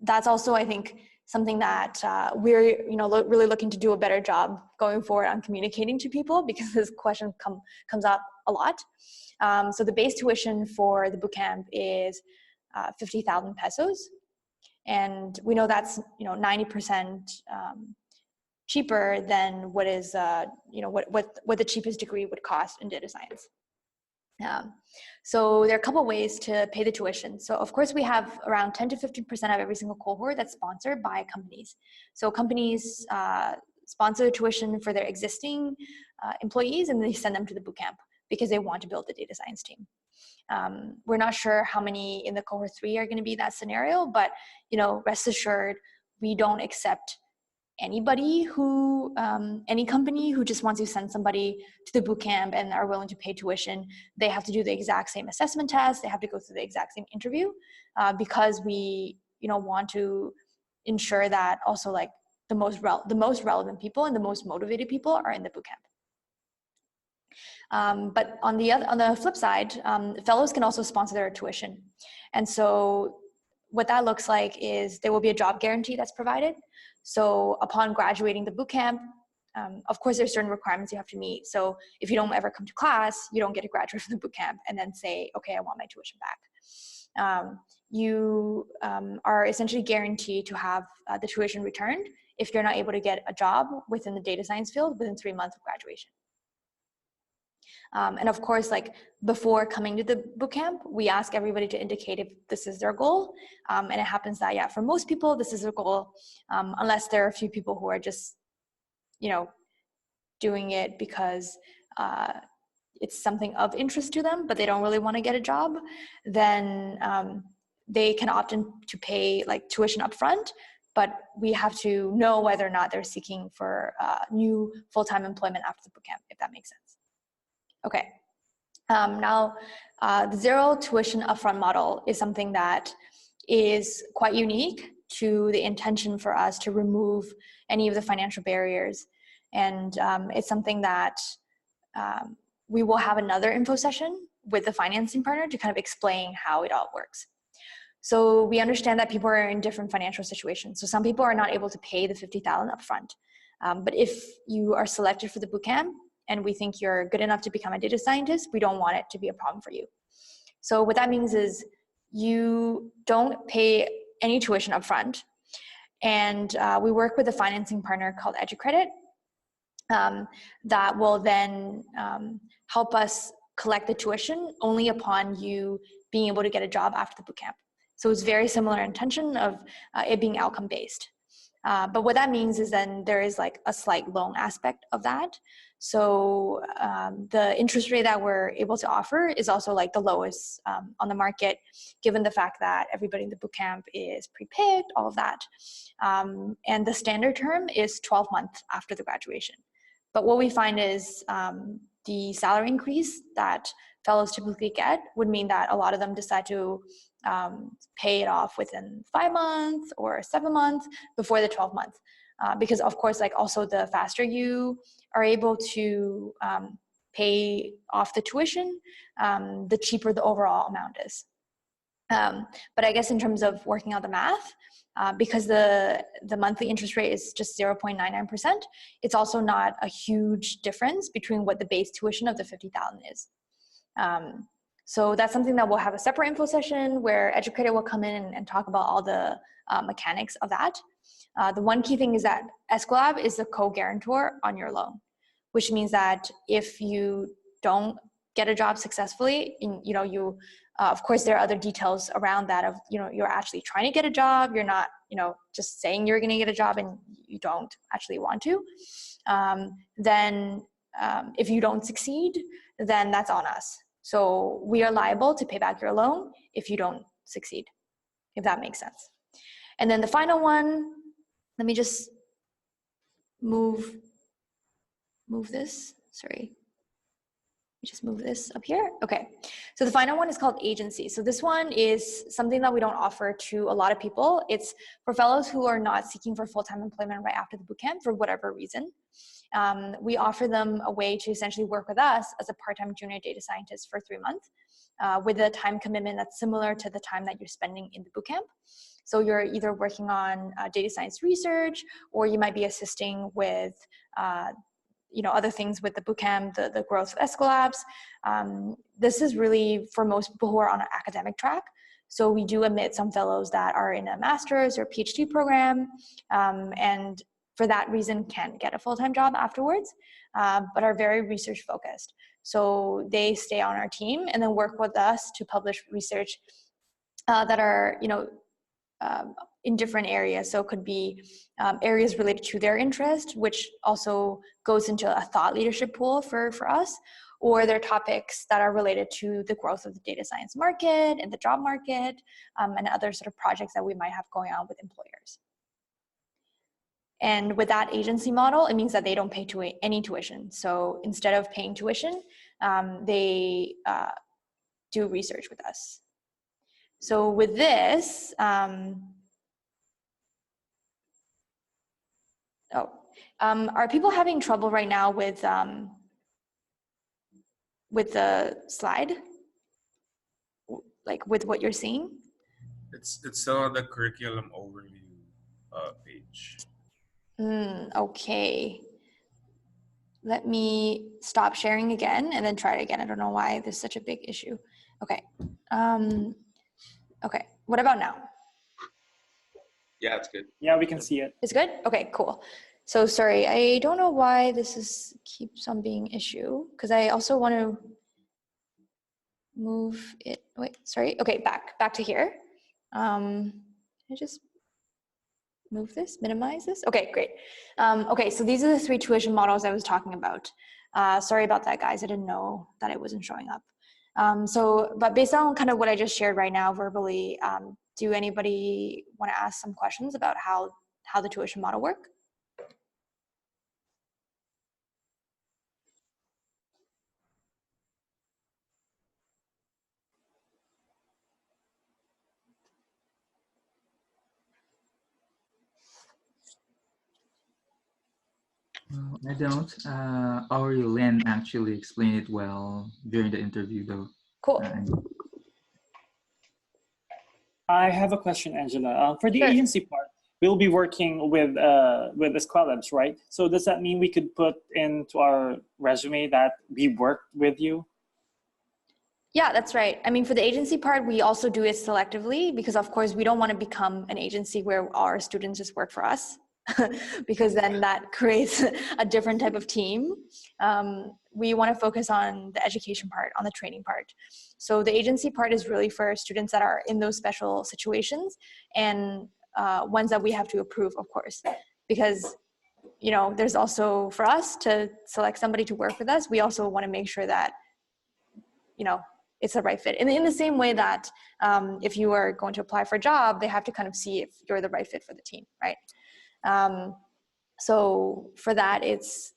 That's also, I think, something that we're really looking to do a better job going forward on communicating to people, because this question comes up a lot. So the base tuition for the bootcamp is 50,000 pesos, and we know that's 90% cheaper than what is what the cheapest degree would cost in data science. So there are a couple ways to pay the tuition. So of course we have around 10 to 15% of every single cohort that's sponsored by companies. So companies sponsor the tuition for their existing employees, and they send them to the bootcamp because they want to build the data science team. We're not sure how many in the cohort 3 are going to be that scenario, but rest assured, we don't accept anybody who, any company who just wants to send somebody to the bootcamp and are willing to pay tuition. They have to do the exact same assessment test. They have to go through the exact same interview because we, want to ensure that also like the most relevant people and the most motivated people are in the bootcamp. But on the flip side, fellows can also sponsor their tuition. And so what that looks like is there will be a job guarantee that's provided. So upon graduating the bootcamp, of course, there's certain requirements you have to meet. So if you don't ever come to class, you don't get to graduate from the bootcamp and then say, okay, I want my tuition back. You are essentially guaranteed to have the tuition returned if you're not able to get a job within the data science field within 3 months of graduation. And of course, like before coming to the bootcamp, we ask everybody to indicate if this is their goal. And it happens that, yeah, for most people, this is their goal, unless there are a few people who are just, doing it because it's something of interest to them, but they don't really want to get a job. Then they can opt in to pay like tuition upfront, but we have to know whether or not they're seeking for new full-time employment after the bootcamp, if that makes sense. Okay, now the zero tuition upfront model is something that is quite unique to the intention for us to remove any of the financial barriers. And it's something that we will have another info session with the financing partner to kind of explain how it all works. So we understand that people are in different financial situations. So some people are not able to pay the 50,000 upfront. But if you are selected for the bootcamp, and we think you're good enough to become a data scientist, we don't want it to be a problem for you. So what that means is you don't pay any tuition upfront. And we work with a financing partner called EduCredit that will then help us collect the tuition only upon you being able to get a job after the bootcamp. So it's very similar intention of it being outcome-based. But what that means is then there is like a slight loan aspect of that. So the interest rate that we're able to offer is also like the lowest on the market, given the fact that everybody in the bootcamp is pre-picked, all of that. And the standard term is 12 months after the graduation. But what we find is the salary increase that fellows typically get would mean that a lot of them decide to pay it off within 5 months or 7 months before the 12 months. Because of course, like also the faster you are able to pay off the tuition, the cheaper the overall amount is. But I guess in terms of working out the math, because the monthly interest rate is just 0.99%, it's also not a huge difference between what the base tuition of the 50,000 is. So that's something that we'll have a separate info session where educator will come in and talk about all the mechanics of that. The one key thing is that Eskwelab is the co-guarantor on your loan, which means that if you don't get a job successfully, of course, there are other details around that of, you're actually trying to get a job. You're not, just saying you're going to get a job and you don't actually want to. Then if you don't succeed, then that's on us. So we are liable to pay back your loan if you don't succeed, if that makes sense. And then the final one, let me just move this, sorry. Just move this up here. Okay, so the final one is called agency. So this one is something that we don't offer to a lot of people. It's for fellows who are not seeking for full-time employment right after the bootcamp for whatever reason. We offer them a way to essentially work with us as a part-time junior data scientist for 3 months with a time commitment that's similar to the time that you're spending in the bootcamp. So you're either working on data science research, or you might be assisting with other things with the bootcamp, the growth of Eskwelabs. This is really for most people who are on an academic track. So we do admit some fellows that are in a master's or PhD program, and for that reason can't get a full-time job afterwards, but are very research focused. So they stay on our team and then work with us to publish research that are, in different areas. So it could be areas related to their interest, which also goes into a thought leadership pool for us, or they're topics that are related to the growth of the data science market and the job market, and other sort of projects that we might have going on with employers. And with that agency model, it means that they don't pay any tuition. So instead of paying tuition, they do research with us. So with this, are people having trouble right now with the slide? Like with what you're seeing? It's still on the curriculum overview page. Okay. Let me stop sharing again and then try it again. I don't know why there's such a big issue. Okay. Okay. What about now? Yeah, it's good. Yeah, we can see it. It's good? Okay, cool. So sorry, I don't know why this keeps on being issue, because I also want to move it. Wait, sorry. Okay, back to here. I just move this, minimize this. Okay, great. Okay, so these are the 3 tuition models I was talking about. Sorry about that, guys. I didn't know that it wasn't showing up. But based on kind of what I just shared right now verbally, do anybody want to ask some questions about how the tuition model work? I don't. Our Len actually explained it well during the interview, though. Cool. I have a question, Angela. For the Sure. agency part, we'll be working with Eskwelabs, right? So does that mean we could put into our resume that we worked with you? Yeah, that's right. I mean, for the agency part, we also do it selectively because, of course, we don't want to become an agency where our students just work for us because then that creates a different type of team. We want to focus on the education part, on the training part. So the agency part is really for students that are in those special situations and ones that we have to approve, of course, because there's also, for us to select somebody to work with us, we also want to make sure that it's the right fit. And in the same way that if you are going to apply for a job, they have to kind of see if you're the right fit for the team, right? So for that, it's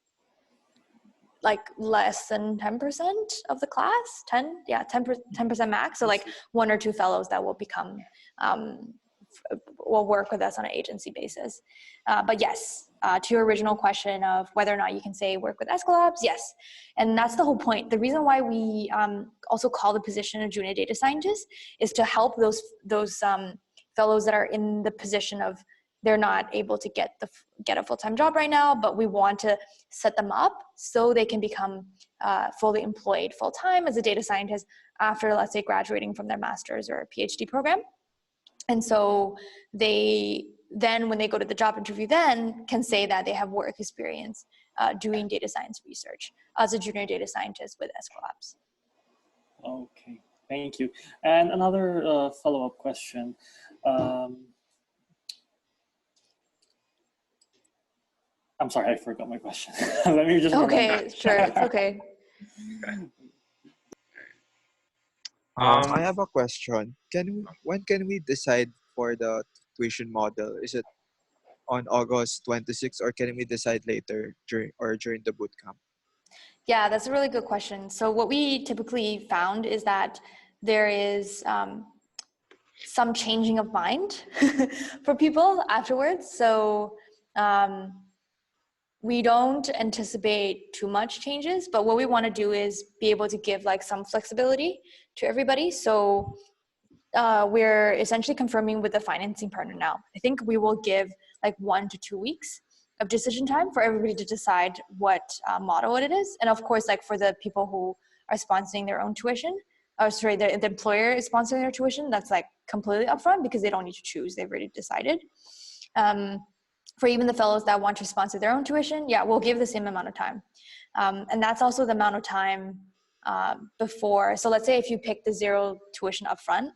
like less than 10% of the class, 10% max. So like 1 or 2 fellows that will become will work with us on an agency basis. But yes, to your original question of whether or not you can say work with Eskwelabs, yes. And that's the whole point. The reason why we also call the position a junior data scientist is to help those fellows that are in the position of they're not able to get a full-time job right now, but we want to set them up so they can become fully employed full-time as a data scientist after, let's say, graduating from their master's or PhD program. And so they then, when they go to the job interview, then can say that they have work experience doing data science research as a junior data scientist with Eskwelabs. Okay, thank you. And another follow-up question. I'm sorry, I forgot my question. Let me just Okay, remember. sure, it's okay. I have a question. When can we decide for the tuition model? Is it on August 26th, or can we decide later during the boot camp? Yeah, that's a really good question. So what we typically found is that there is some changing of mind for people afterwards. So we don't anticipate too much changes, but what we want to do is be able to give like some flexibility to everybody. So we're essentially confirming with the financing partner now. I think we will give like 1 to 2 weeks of decision time for everybody to decide what model it is. And of course, like for the people who are sponsoring their own tuition, the employer is sponsoring their tuition, that's like completely upfront because they don't need to choose, they've already decided. For even the fellows that want to sponsor their own tuition, yeah, we'll give the same amount of time. And that's also the amount of time before. So let's say if you pick the zero tuition upfront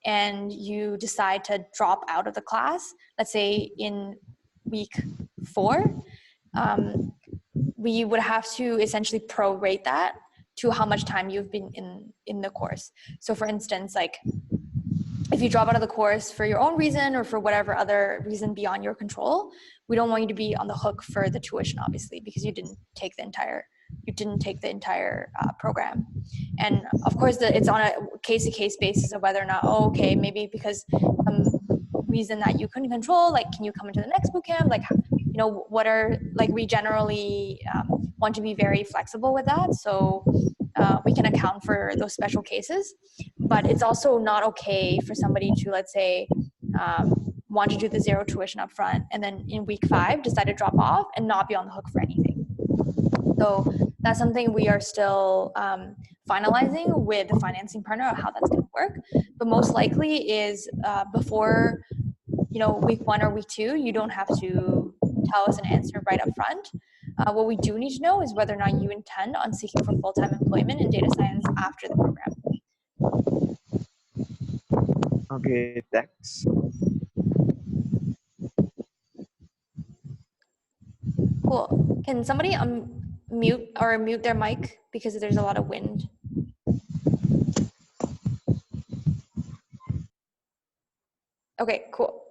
and you decide to drop out of the class, let's say in week 4, we would have to essentially prorate that to how much time you've been in the course. So for instance, like if you drop out of the course for your own reason or for whatever other reason beyond your control, we don't want you to be on the hook for the tuition, obviously, because you didn't take the entire program. And of course, it's on a case-to-case basis of whether or not, oh, okay, maybe because reason that you couldn't control, like, can you come into the next bootcamp? Like, you know, what are, like, we generally want to be very flexible with that. So we can account for those special cases, but it's also not okay for somebody to, let's say, want to do the zero tuition up front and then in week 5 decide to drop off and not be on the hook for anything. So that's something we are still finalizing with the financing partner on how that's going to work. But most likely is before, you know, week 1 or week 2, you don't have to tell us an answer right up front. What we do need to know is whether or not you intend on seeking for full-time employment in data science after the program. Okay, thanks. Cool. Can somebody mute their mic because there's a lot of wind? Okay, cool.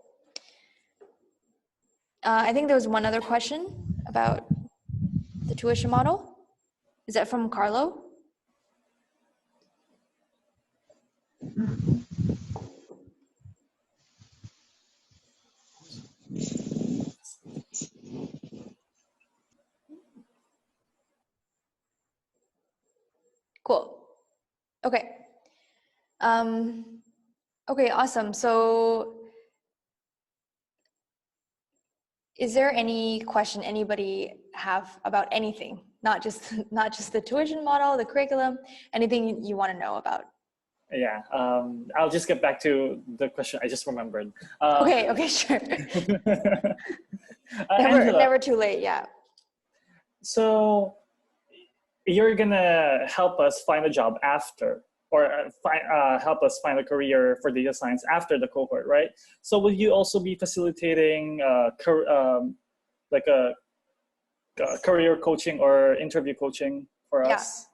I think there was one other question about the tuition model. Is that from Carlo? Cool. Okay. Okay, awesome. So is there any question anybody have about anything? Not just the tuition model, the curriculum, anything you want to know about? Yeah, I'll just get back to the question I just remembered. Okay, sure. Angela, never too late, yeah. so you're gonna help us find a job after, or help us find a career for data science after the cohort, right? So will you also be facilitating like a career coaching or interview coaching for us?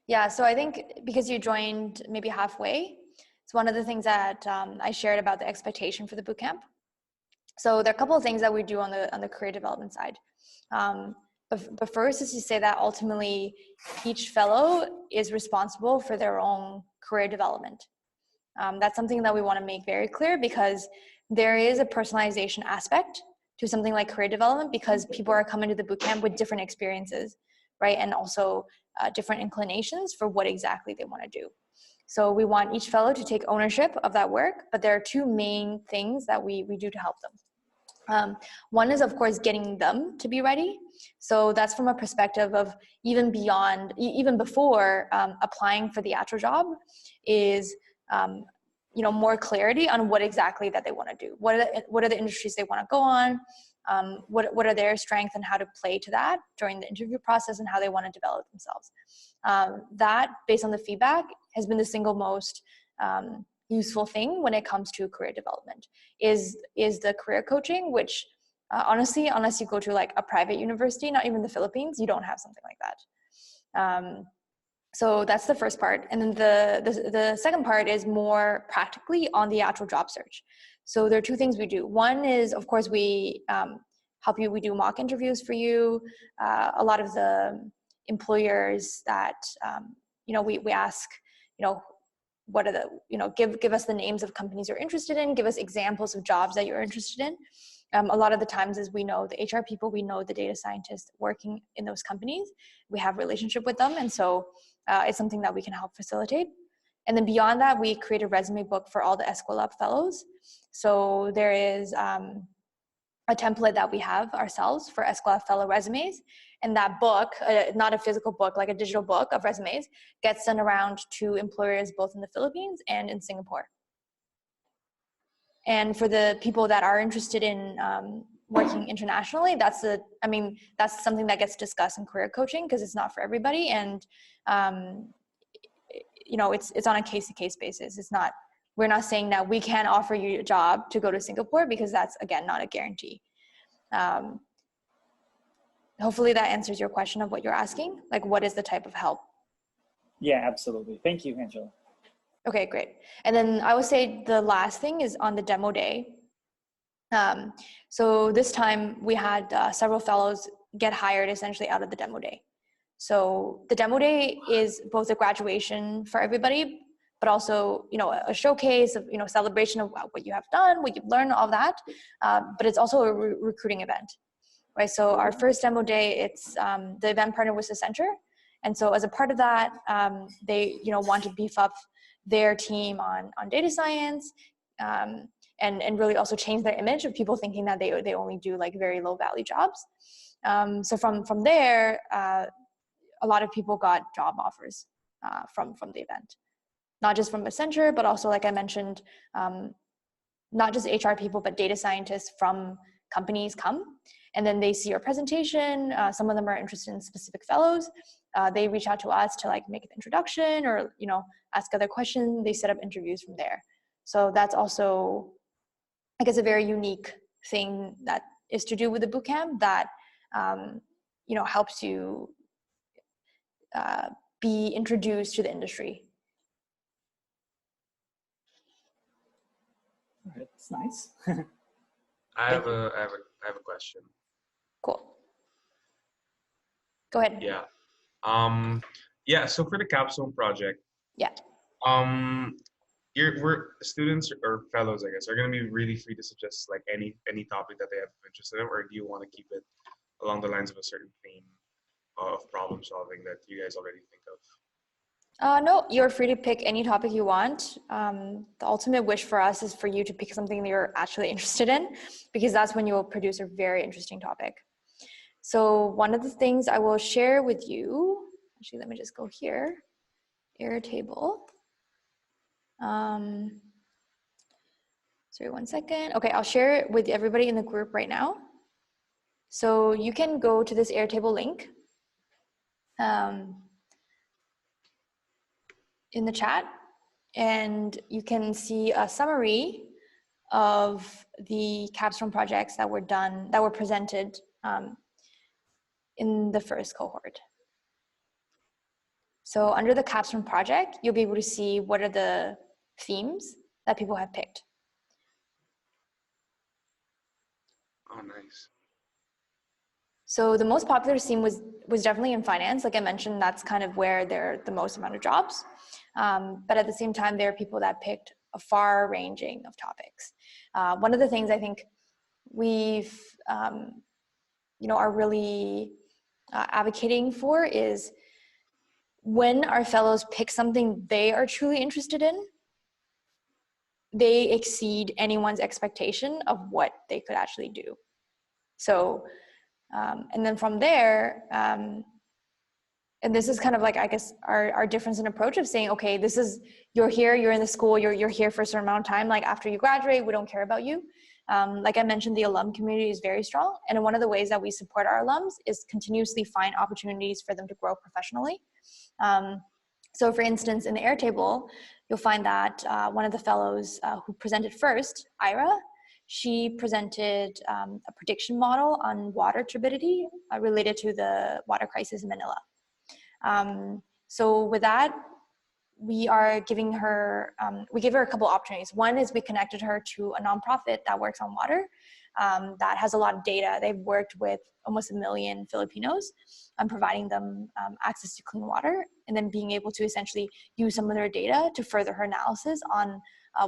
Yeah, so I think because you joined maybe halfway, it's one of the things that I shared about the expectation for the bootcamp. So there are a couple of things that we do on the career development side. But first is to say that ultimately each fellow is responsible for their own career development. That's something that we want to make very clear because there is a personalization aspect to something like career development because people are coming to the bootcamp with different experiences, right? And also different inclinations for what exactly they want to do. So we want each fellow to take ownership of that work, but there are two main things that we do to help them. One is, of course, getting them to be ready. So that's from a perspective of even beyond, even before applying for the actual job is, more clarity on what exactly that they want to do. What are the industries they want to go on? What are their strengths and how to play to that during the interview process and how they want to develop themselves. That, based on the feedback, has been the single most useful thing when it comes to career development is the career coaching, which honestly, unless you go to like a private university, not even the Philippines, you don't have something like that. So that's the first part. And then the second part is more practically on the actual job search. So there are two things we do. One is, of course, we help you, we do mock interviews for you. A lot of the employers that, we ask, what are the, give us the names of companies you're interested in, give us examples of jobs that you're interested in. A lot of the times is we know the HR people, we know the data scientists working in those companies, we have relationship with them. And so it's something that we can help facilitate. And then beyond that, we create a resume book for all the Eskwelabs fellows. So there is a template that we have ourselves for Eskwelabs fellow resumes. And that book, not a physical book, like a digital book of resumes, gets sent around to employers both in the Philippines and in Singapore. And for the people that are interested in working internationally, that's something that gets discussed in career coaching because it's not for everybody. And, it's on a case-to-case basis. We're not saying that we can offer you a job to go to Singapore because that's, again, not a guarantee. Hopefully that answers your question of what you're asking. Like, what is the type of help? Yeah, absolutely. Thank you, Angela. Okay, great. And then I would say the last thing is on the demo day. So this time we had several fellows get hired essentially out of the demo day. So the demo day is both a graduation for everybody, but also, a showcase of, celebration of what you have done, what you've learned, all that. But it's also a recruiting event, right? So our first demo day, it's the event partner was the center. And so as a part of that, they, want to beef up their team on data science, and really also change their image of people thinking that they only do like very low value jobs. So from there, a lot of people got job offers from the event, not just from Accenture, but also, like I mentioned, not just HR people, but data scientists from companies come, and then they see your presentation. Some of them are interested in specific fellows. They reach out to us to like make an introduction or, ask other questions. They set up interviews from there. So that's also, I guess, a very unique thing that is to do with the bootcamp that, helps you be introduced to the industry. All right, that's nice. I have a question. Cool. Go ahead. Yeah. So for the capstone project. Yeah. We're students or fellows, I guess, are going to be really free to suggest like any topic that they have interest in, or do you want to keep it along the lines of a certain theme of problem solving that you guys already think of? No, you're free to pick any topic you want. The ultimate wish for us is for you to pick something that you're actually interested in, because that's when you will produce a very interesting topic. So one of the things I will share with you, actually, let me just go here, Airtable. Sorry, 1 second. Okay, I'll share it with everybody in the group right now. So you can go to this Airtable link in the chat, and you can see a summary of the capstone projects that were presented in the first cohort. So under the capstone project, you'll be able to see what are the themes that people have picked. Oh, nice. So the most popular theme was definitely in finance. Like I mentioned, that's kind of where there are the most amount of jobs. But at the same time, there are people that picked a far ranging of topics. One of the things I think we've, are really advocating for is when our fellows pick something they are truly interested in, they exceed anyone's expectation of what they could actually do. So, and then from there, and this is kind of like, I guess, our difference in approach of saying, okay, this is, you're here, you're in the school, you're here for a certain amount of time. Like after you graduate, we don't care about you. Like I mentioned, the alum community is very strong. And one of the ways that we support our alums is continuously find opportunities for them to grow professionally. So for instance, in the Airtable, you'll find that one of the fellows who presented first, Ira, she presented a prediction model on water turbidity related to the water crisis in Manila. So with that, we are giving her, we gave her a couple opportunities. One is we connected her to a nonprofit that works on water that has a lot of data. They've worked with almost 1 million Filipinos on providing them access to clean water, and then being able to essentially use some of their data to further her analysis on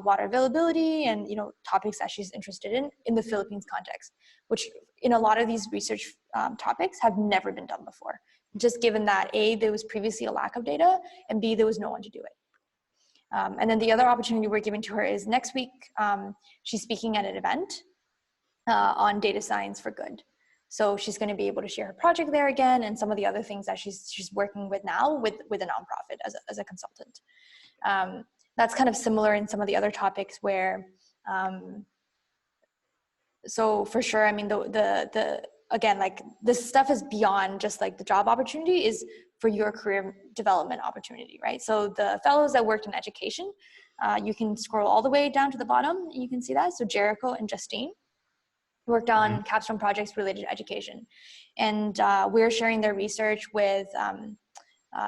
water availability and topics that she's interested in the Philippines context, which in a lot of these research topics have never been done before. Just given that A, there was previously a lack of data, and B, there was no one to do it. And then the other opportunity we're giving to her is next week, she's speaking at an event on data science for good. So she's going to be able to share her project there again, and some of the other things that she's working with now with a nonprofit as a consultant. That's kind of similar in some of the other topics where, so for sure, I mean, again, like this stuff is beyond just like the job opportunity, is for your career development opportunity, right? So the fellows that worked in education, you can scroll all the way down to the bottom, and you can see that. So Jericho and Justine worked on capstone projects related to education. And we're sharing their research with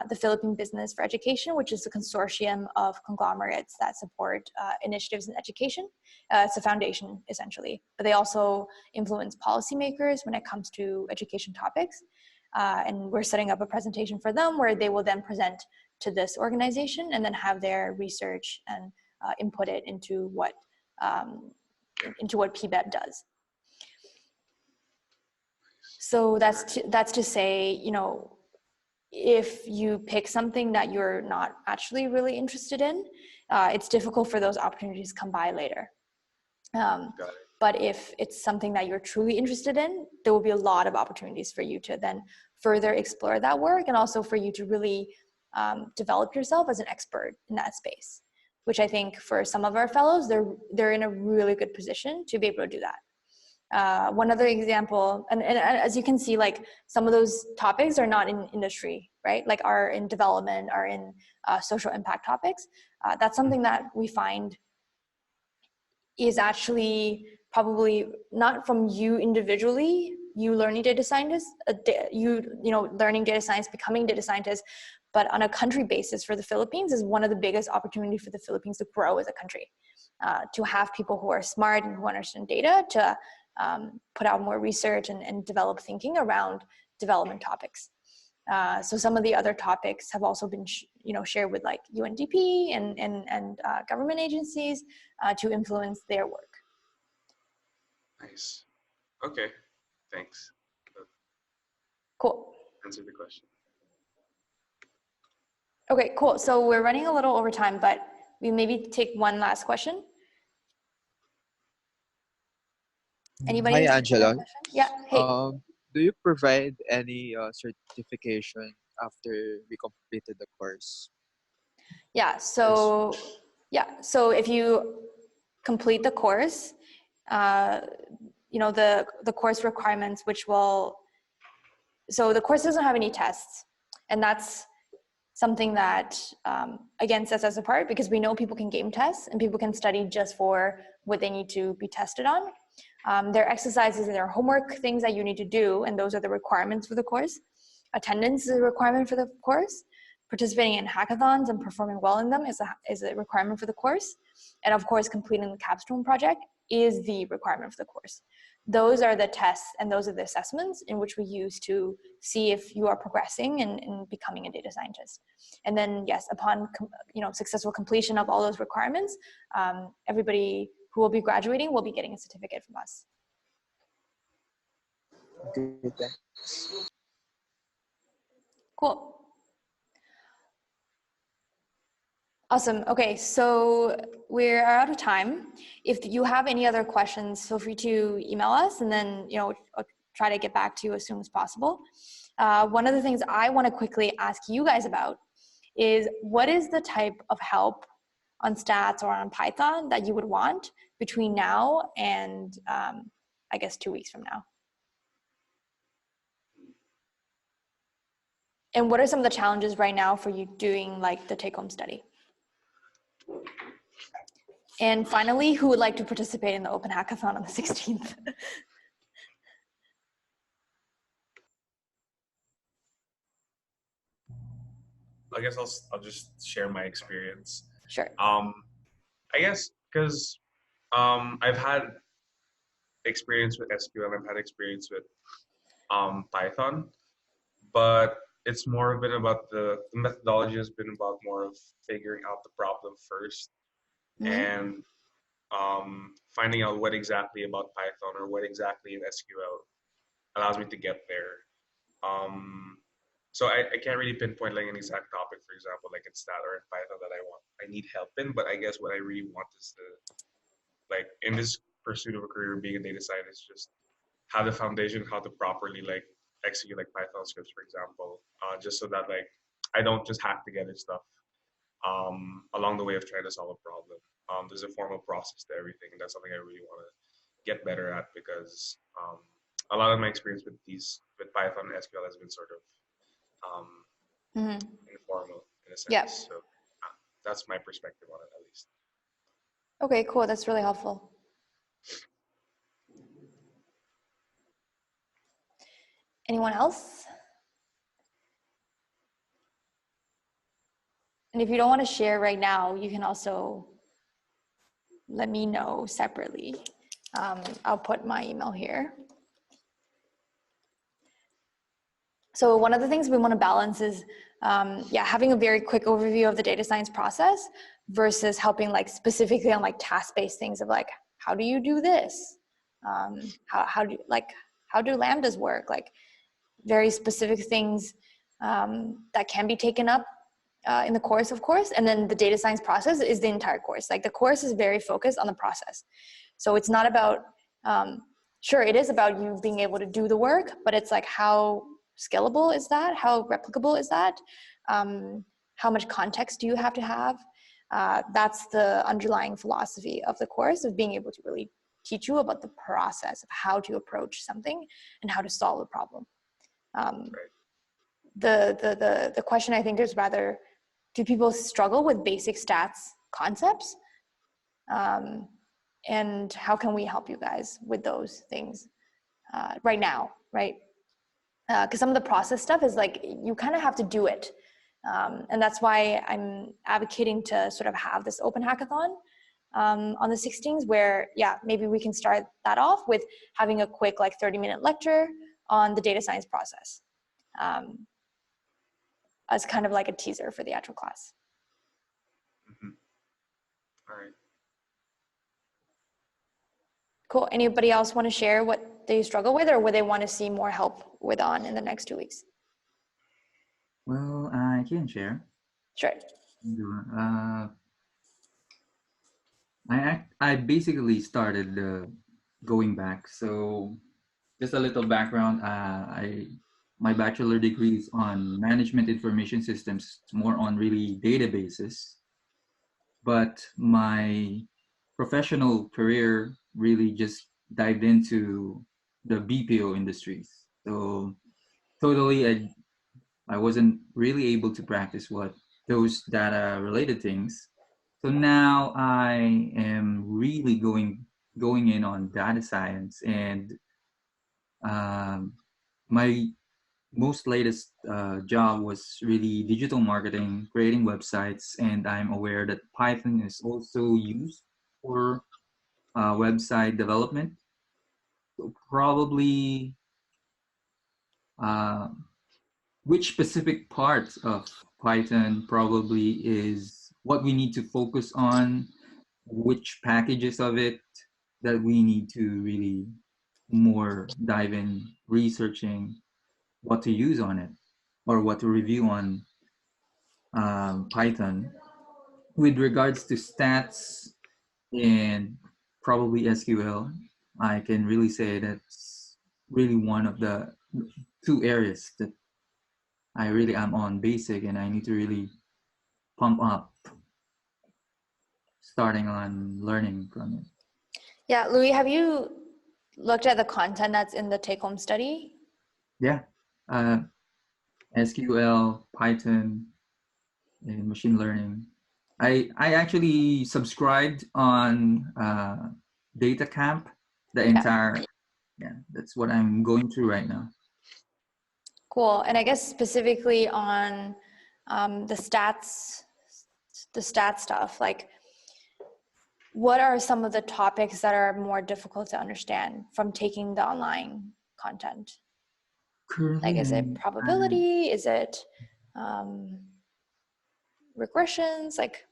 the Philippine Business for Education, which is a consortium of conglomerates that support initiatives in education. It's a foundation, essentially, but they also influence policymakers when it comes to education topics. And we're setting up a presentation for them where they will then present to this organization and then have their research and input it into what PBED does. So that's to say, if you pick something that you're not actually really interested in, it's difficult for those opportunities to come by later. But if it's something that you're truly interested in, there will be a lot of opportunities for you to then further explore that work, and also for you to really develop yourself as an expert in that space, which I think for some of our fellows, they're in a really good position to be able to do that. One other example, and as you can see, like some of those topics are not in industry, right? Like are in development, are in social impact topics. That's something that we find is actually probably not from you individually, you learning data scientists, learning data science, becoming data scientists, but on a country basis for the Philippines is one of the biggest opportunities for the Philippines to grow as a country, to have people who are smart and who understand data to put out more research and develop thinking around development topics. So some of the other topics have also been, shared with like UNDP and government agencies to influence their work. Nice. Okay. Thanks. Cool. Answer the question. Okay, cool. So we're running a little over time, but we maybe take one last question. Anybody? Hi, Angela. Yeah. Hey. Do you provide any certification after we completed the course? Yeah. So if you complete the course, the course requirements, so the course doesn't have any tests, and that's something that again sets us apart, because we know people can game test and people can study just for what they need to be tested on. There are exercises and there are homework things that you need to do, and those are the requirements for the course. Attendance is a requirement for the course. Participating in hackathons and performing well in them is a requirement for the course. And of course, completing the capstone project is the requirement for the course. those are the tests and those are the assessments in which we use to see if you are progressing and becoming a data scientist. And then yes, upon successful completion of all those requirements, everybody who will be graduating will be getting a certificate from us. Okay, thanks. Cool. Awesome. Okay, so we're out of time. If you have any other questions, feel free to email us, and then I'll try to get back to you as soon as possible. One of the things I want to quickly ask you guys about is, what is the type of help on stats or on Python that you would want between now and I guess 2 weeks from now? And what are some of the challenges right now for you doing like the take-home study? And finally, who would like to participate in the Open Hackathon on the 16th? I guess I'll just share my experience. Sure. I guess because I've had experience with SQL, I've had experience with Python, but it's more been about the methodology has been about more of figuring out the problem first, and finding out what exactly about Python or what exactly in SQL allows me to get there. So I can't really pinpoint like an exact topic, for example, like in stat or in Python that I need help in, but I guess what I really want is to, like, in this pursuit of a career being a data scientist, just have the foundation how to properly like execute like Python scripts, for example, just so that like I don't just hack together stuff along the way of trying to solve a problem. There's a formal process to everything, and that's something I really want to get better at, because a lot of my experience with Python and SQL has been sort of informal in a sense. Yeah. So that's my perspective on it, at least. Okay, cool. That's really helpful. Anyone else? And if you don't want to share right now, you can also let me know separately. I'll put my email here. So one of the things we want to balance is, having a very quick overview of the data science process versus helping like specifically on like task-based things of like, how do you do this? How do lambdas work? Like very specific things that can be taken up in the course, of course. And then the data science process is the entire course. Like the course is very focused on the process. So it's not about, sure, it is about you being able to do the work, but it's like, how scalable is that? How replicable is that? How much context do you have to have? That's the underlying philosophy of the course, of being able to really teach you about the process of how to approach something and how to solve a problem. The question I think is rather, do people struggle with basic stats concepts? And how can we help you guys with those things right now, right? Because some of the process stuff is like, you kind of have to do it. And that's why I'm advocating to sort of have this open hackathon on the 16th, where, maybe we can start that off with having a quick like 30-minute lecture on the data science process as kind of like a teaser for the actual class. All right. Cool. Anybody else want to share what they struggle with or what they want to see more help with on in the next 2 weeks? Well, I can share. Sure. I basically started going back. So just a little background. My bachelor degree is on management information systems, more on really databases. But my professional career really just dived into the BPO industries. So totally, I wasn't really able to practice what those data related things. So now I am really going in on data science, and my most latest job was really digital marketing, creating websites, and I'm aware that Python is also used for website development. probably which specific parts of Python probably is what we need to focus on, which packages of it that we need to really more dive in researching what to use on it or what to review on Python. With regards to stats and probably SQL, I can really say that's really one of the two areas that I really am on basic and I need to really pump up starting on learning from it. Yeah, Louis, have you looked at the content that's in the take-home study? Yeah, SQL, Python, and machine learning. I actually subscribed on Data Camp, the entire, yeah, that's what I'm going through right now. Cool. And I guess specifically on the stats stuff, like what are some of the topics that are more difficult to understand from taking the online content? Currently, Like, is it probability? Is it regressions? Like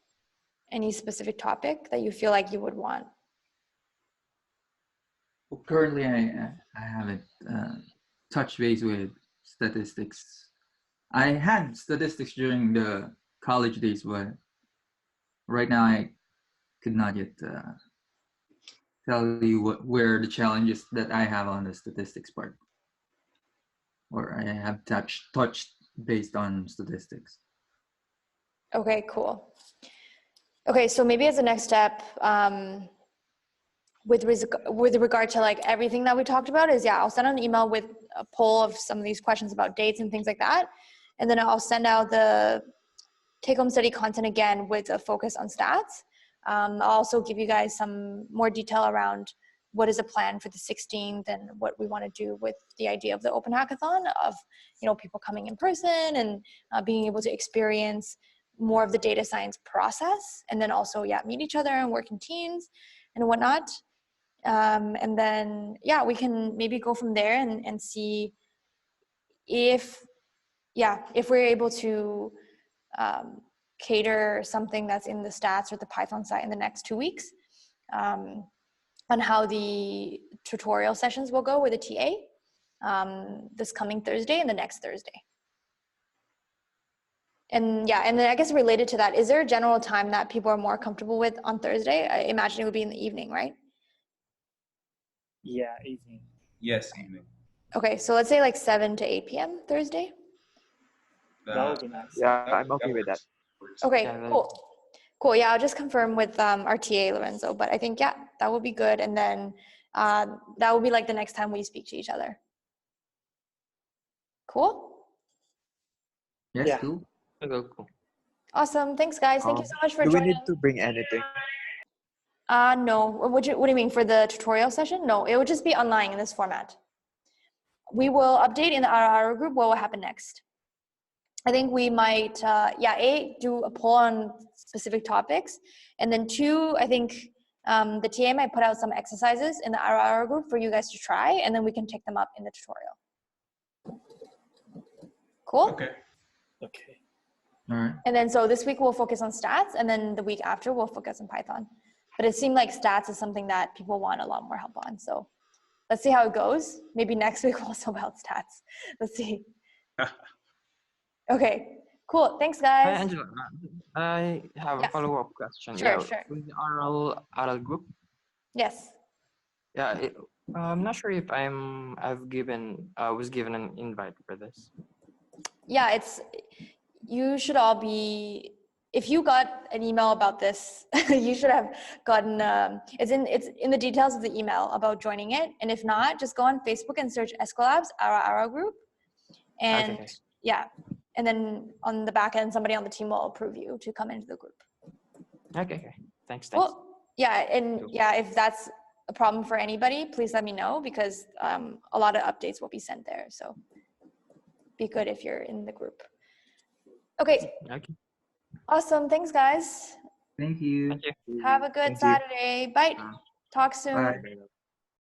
any specific topic that you feel like you would want? Currently, I haven't touched base with statistics. I had statistics during the college days, but right now I could not yet tell you where the challenges that I have on the statistics part, or I have touched based on statistics. Okay, cool. Okay, so maybe as a next step, with regard to like everything that we talked about is, yeah, I'll send out an email with a poll of some of these questions about dates and things like that. And then I'll send out the take-home study content again with a focus on stats. I'll also give you guys some more detail around what is a plan for the 16th and what we want to do with the idea of the open hackathon of, you know, people coming in person and being able to experience more of the data science process, and then also, yeah, meet each other and work in teams and whatnot. And then, yeah, we can maybe go from there and see if we're able to cater something that's in the stats or the Python site in the next 2 weeks, on how the tutorial sessions will go with the TA this coming Thursday and the next Thursday. And yeah, and then I guess related to that, is there a general time that people are more comfortable with on Thursday? I imagine it would be in the evening, right? Yeah, evening. Yes, evening. Okay, so let's say like 7 to 8 p.m. Thursday. That would be nice. Yeah, I'm okay with that. Works. Okay, Yeah, cool. Yeah, I'll just confirm with our TA, Lorenzo, but I think, yeah, that would be good. And then that will be like the next time we speak to each other. Cool. Yes, Yeah. cool. cool. Awesome. Thanks, guys. Thank you so much for Do we joining. need to bring anything? No. What do you mean for the tutorial session? No, it would just be online in this format. We will update in our group what will happen next. I think we might, do a poll on specific topics. And then 2, I think the TA might put out some exercises in the RR group for you guys to try, and then we can take them up in the tutorial. Cool? Okay. Okay. All right. And then so this week we'll focus on stats, and then the week after we'll focus on Python. But it seemed like stats is something that people want a lot more help on. So let's see how it goes. Maybe next week also about stats. Let's see. Okay, cool. Thanks, Hi, guys. Angela. I have Yes. a follow-up question. Sure, Yeah, sure. with the RL group. Yes. Yeah, I'm not sure if was given an invite for this. Yeah, you should all be, if you got an email about this, you should have gotten, it's in the details of the email about joining it. And if not, just go on Facebook and search Eskwelabs, our group. And Okay. yeah, and then on the back end, somebody on the team will approve you to come into the group. Okay. Thanks. Well, yeah, and Cool. yeah, if that's a problem for anybody, please let me know, because a lot of updates will be sent there. So be good if you're in the group. Okay. Okay. Awesome. Thanks, guys. Thank you. Thank you. Have a good Thank you. Saturday. Bye. Talk soon. Bye.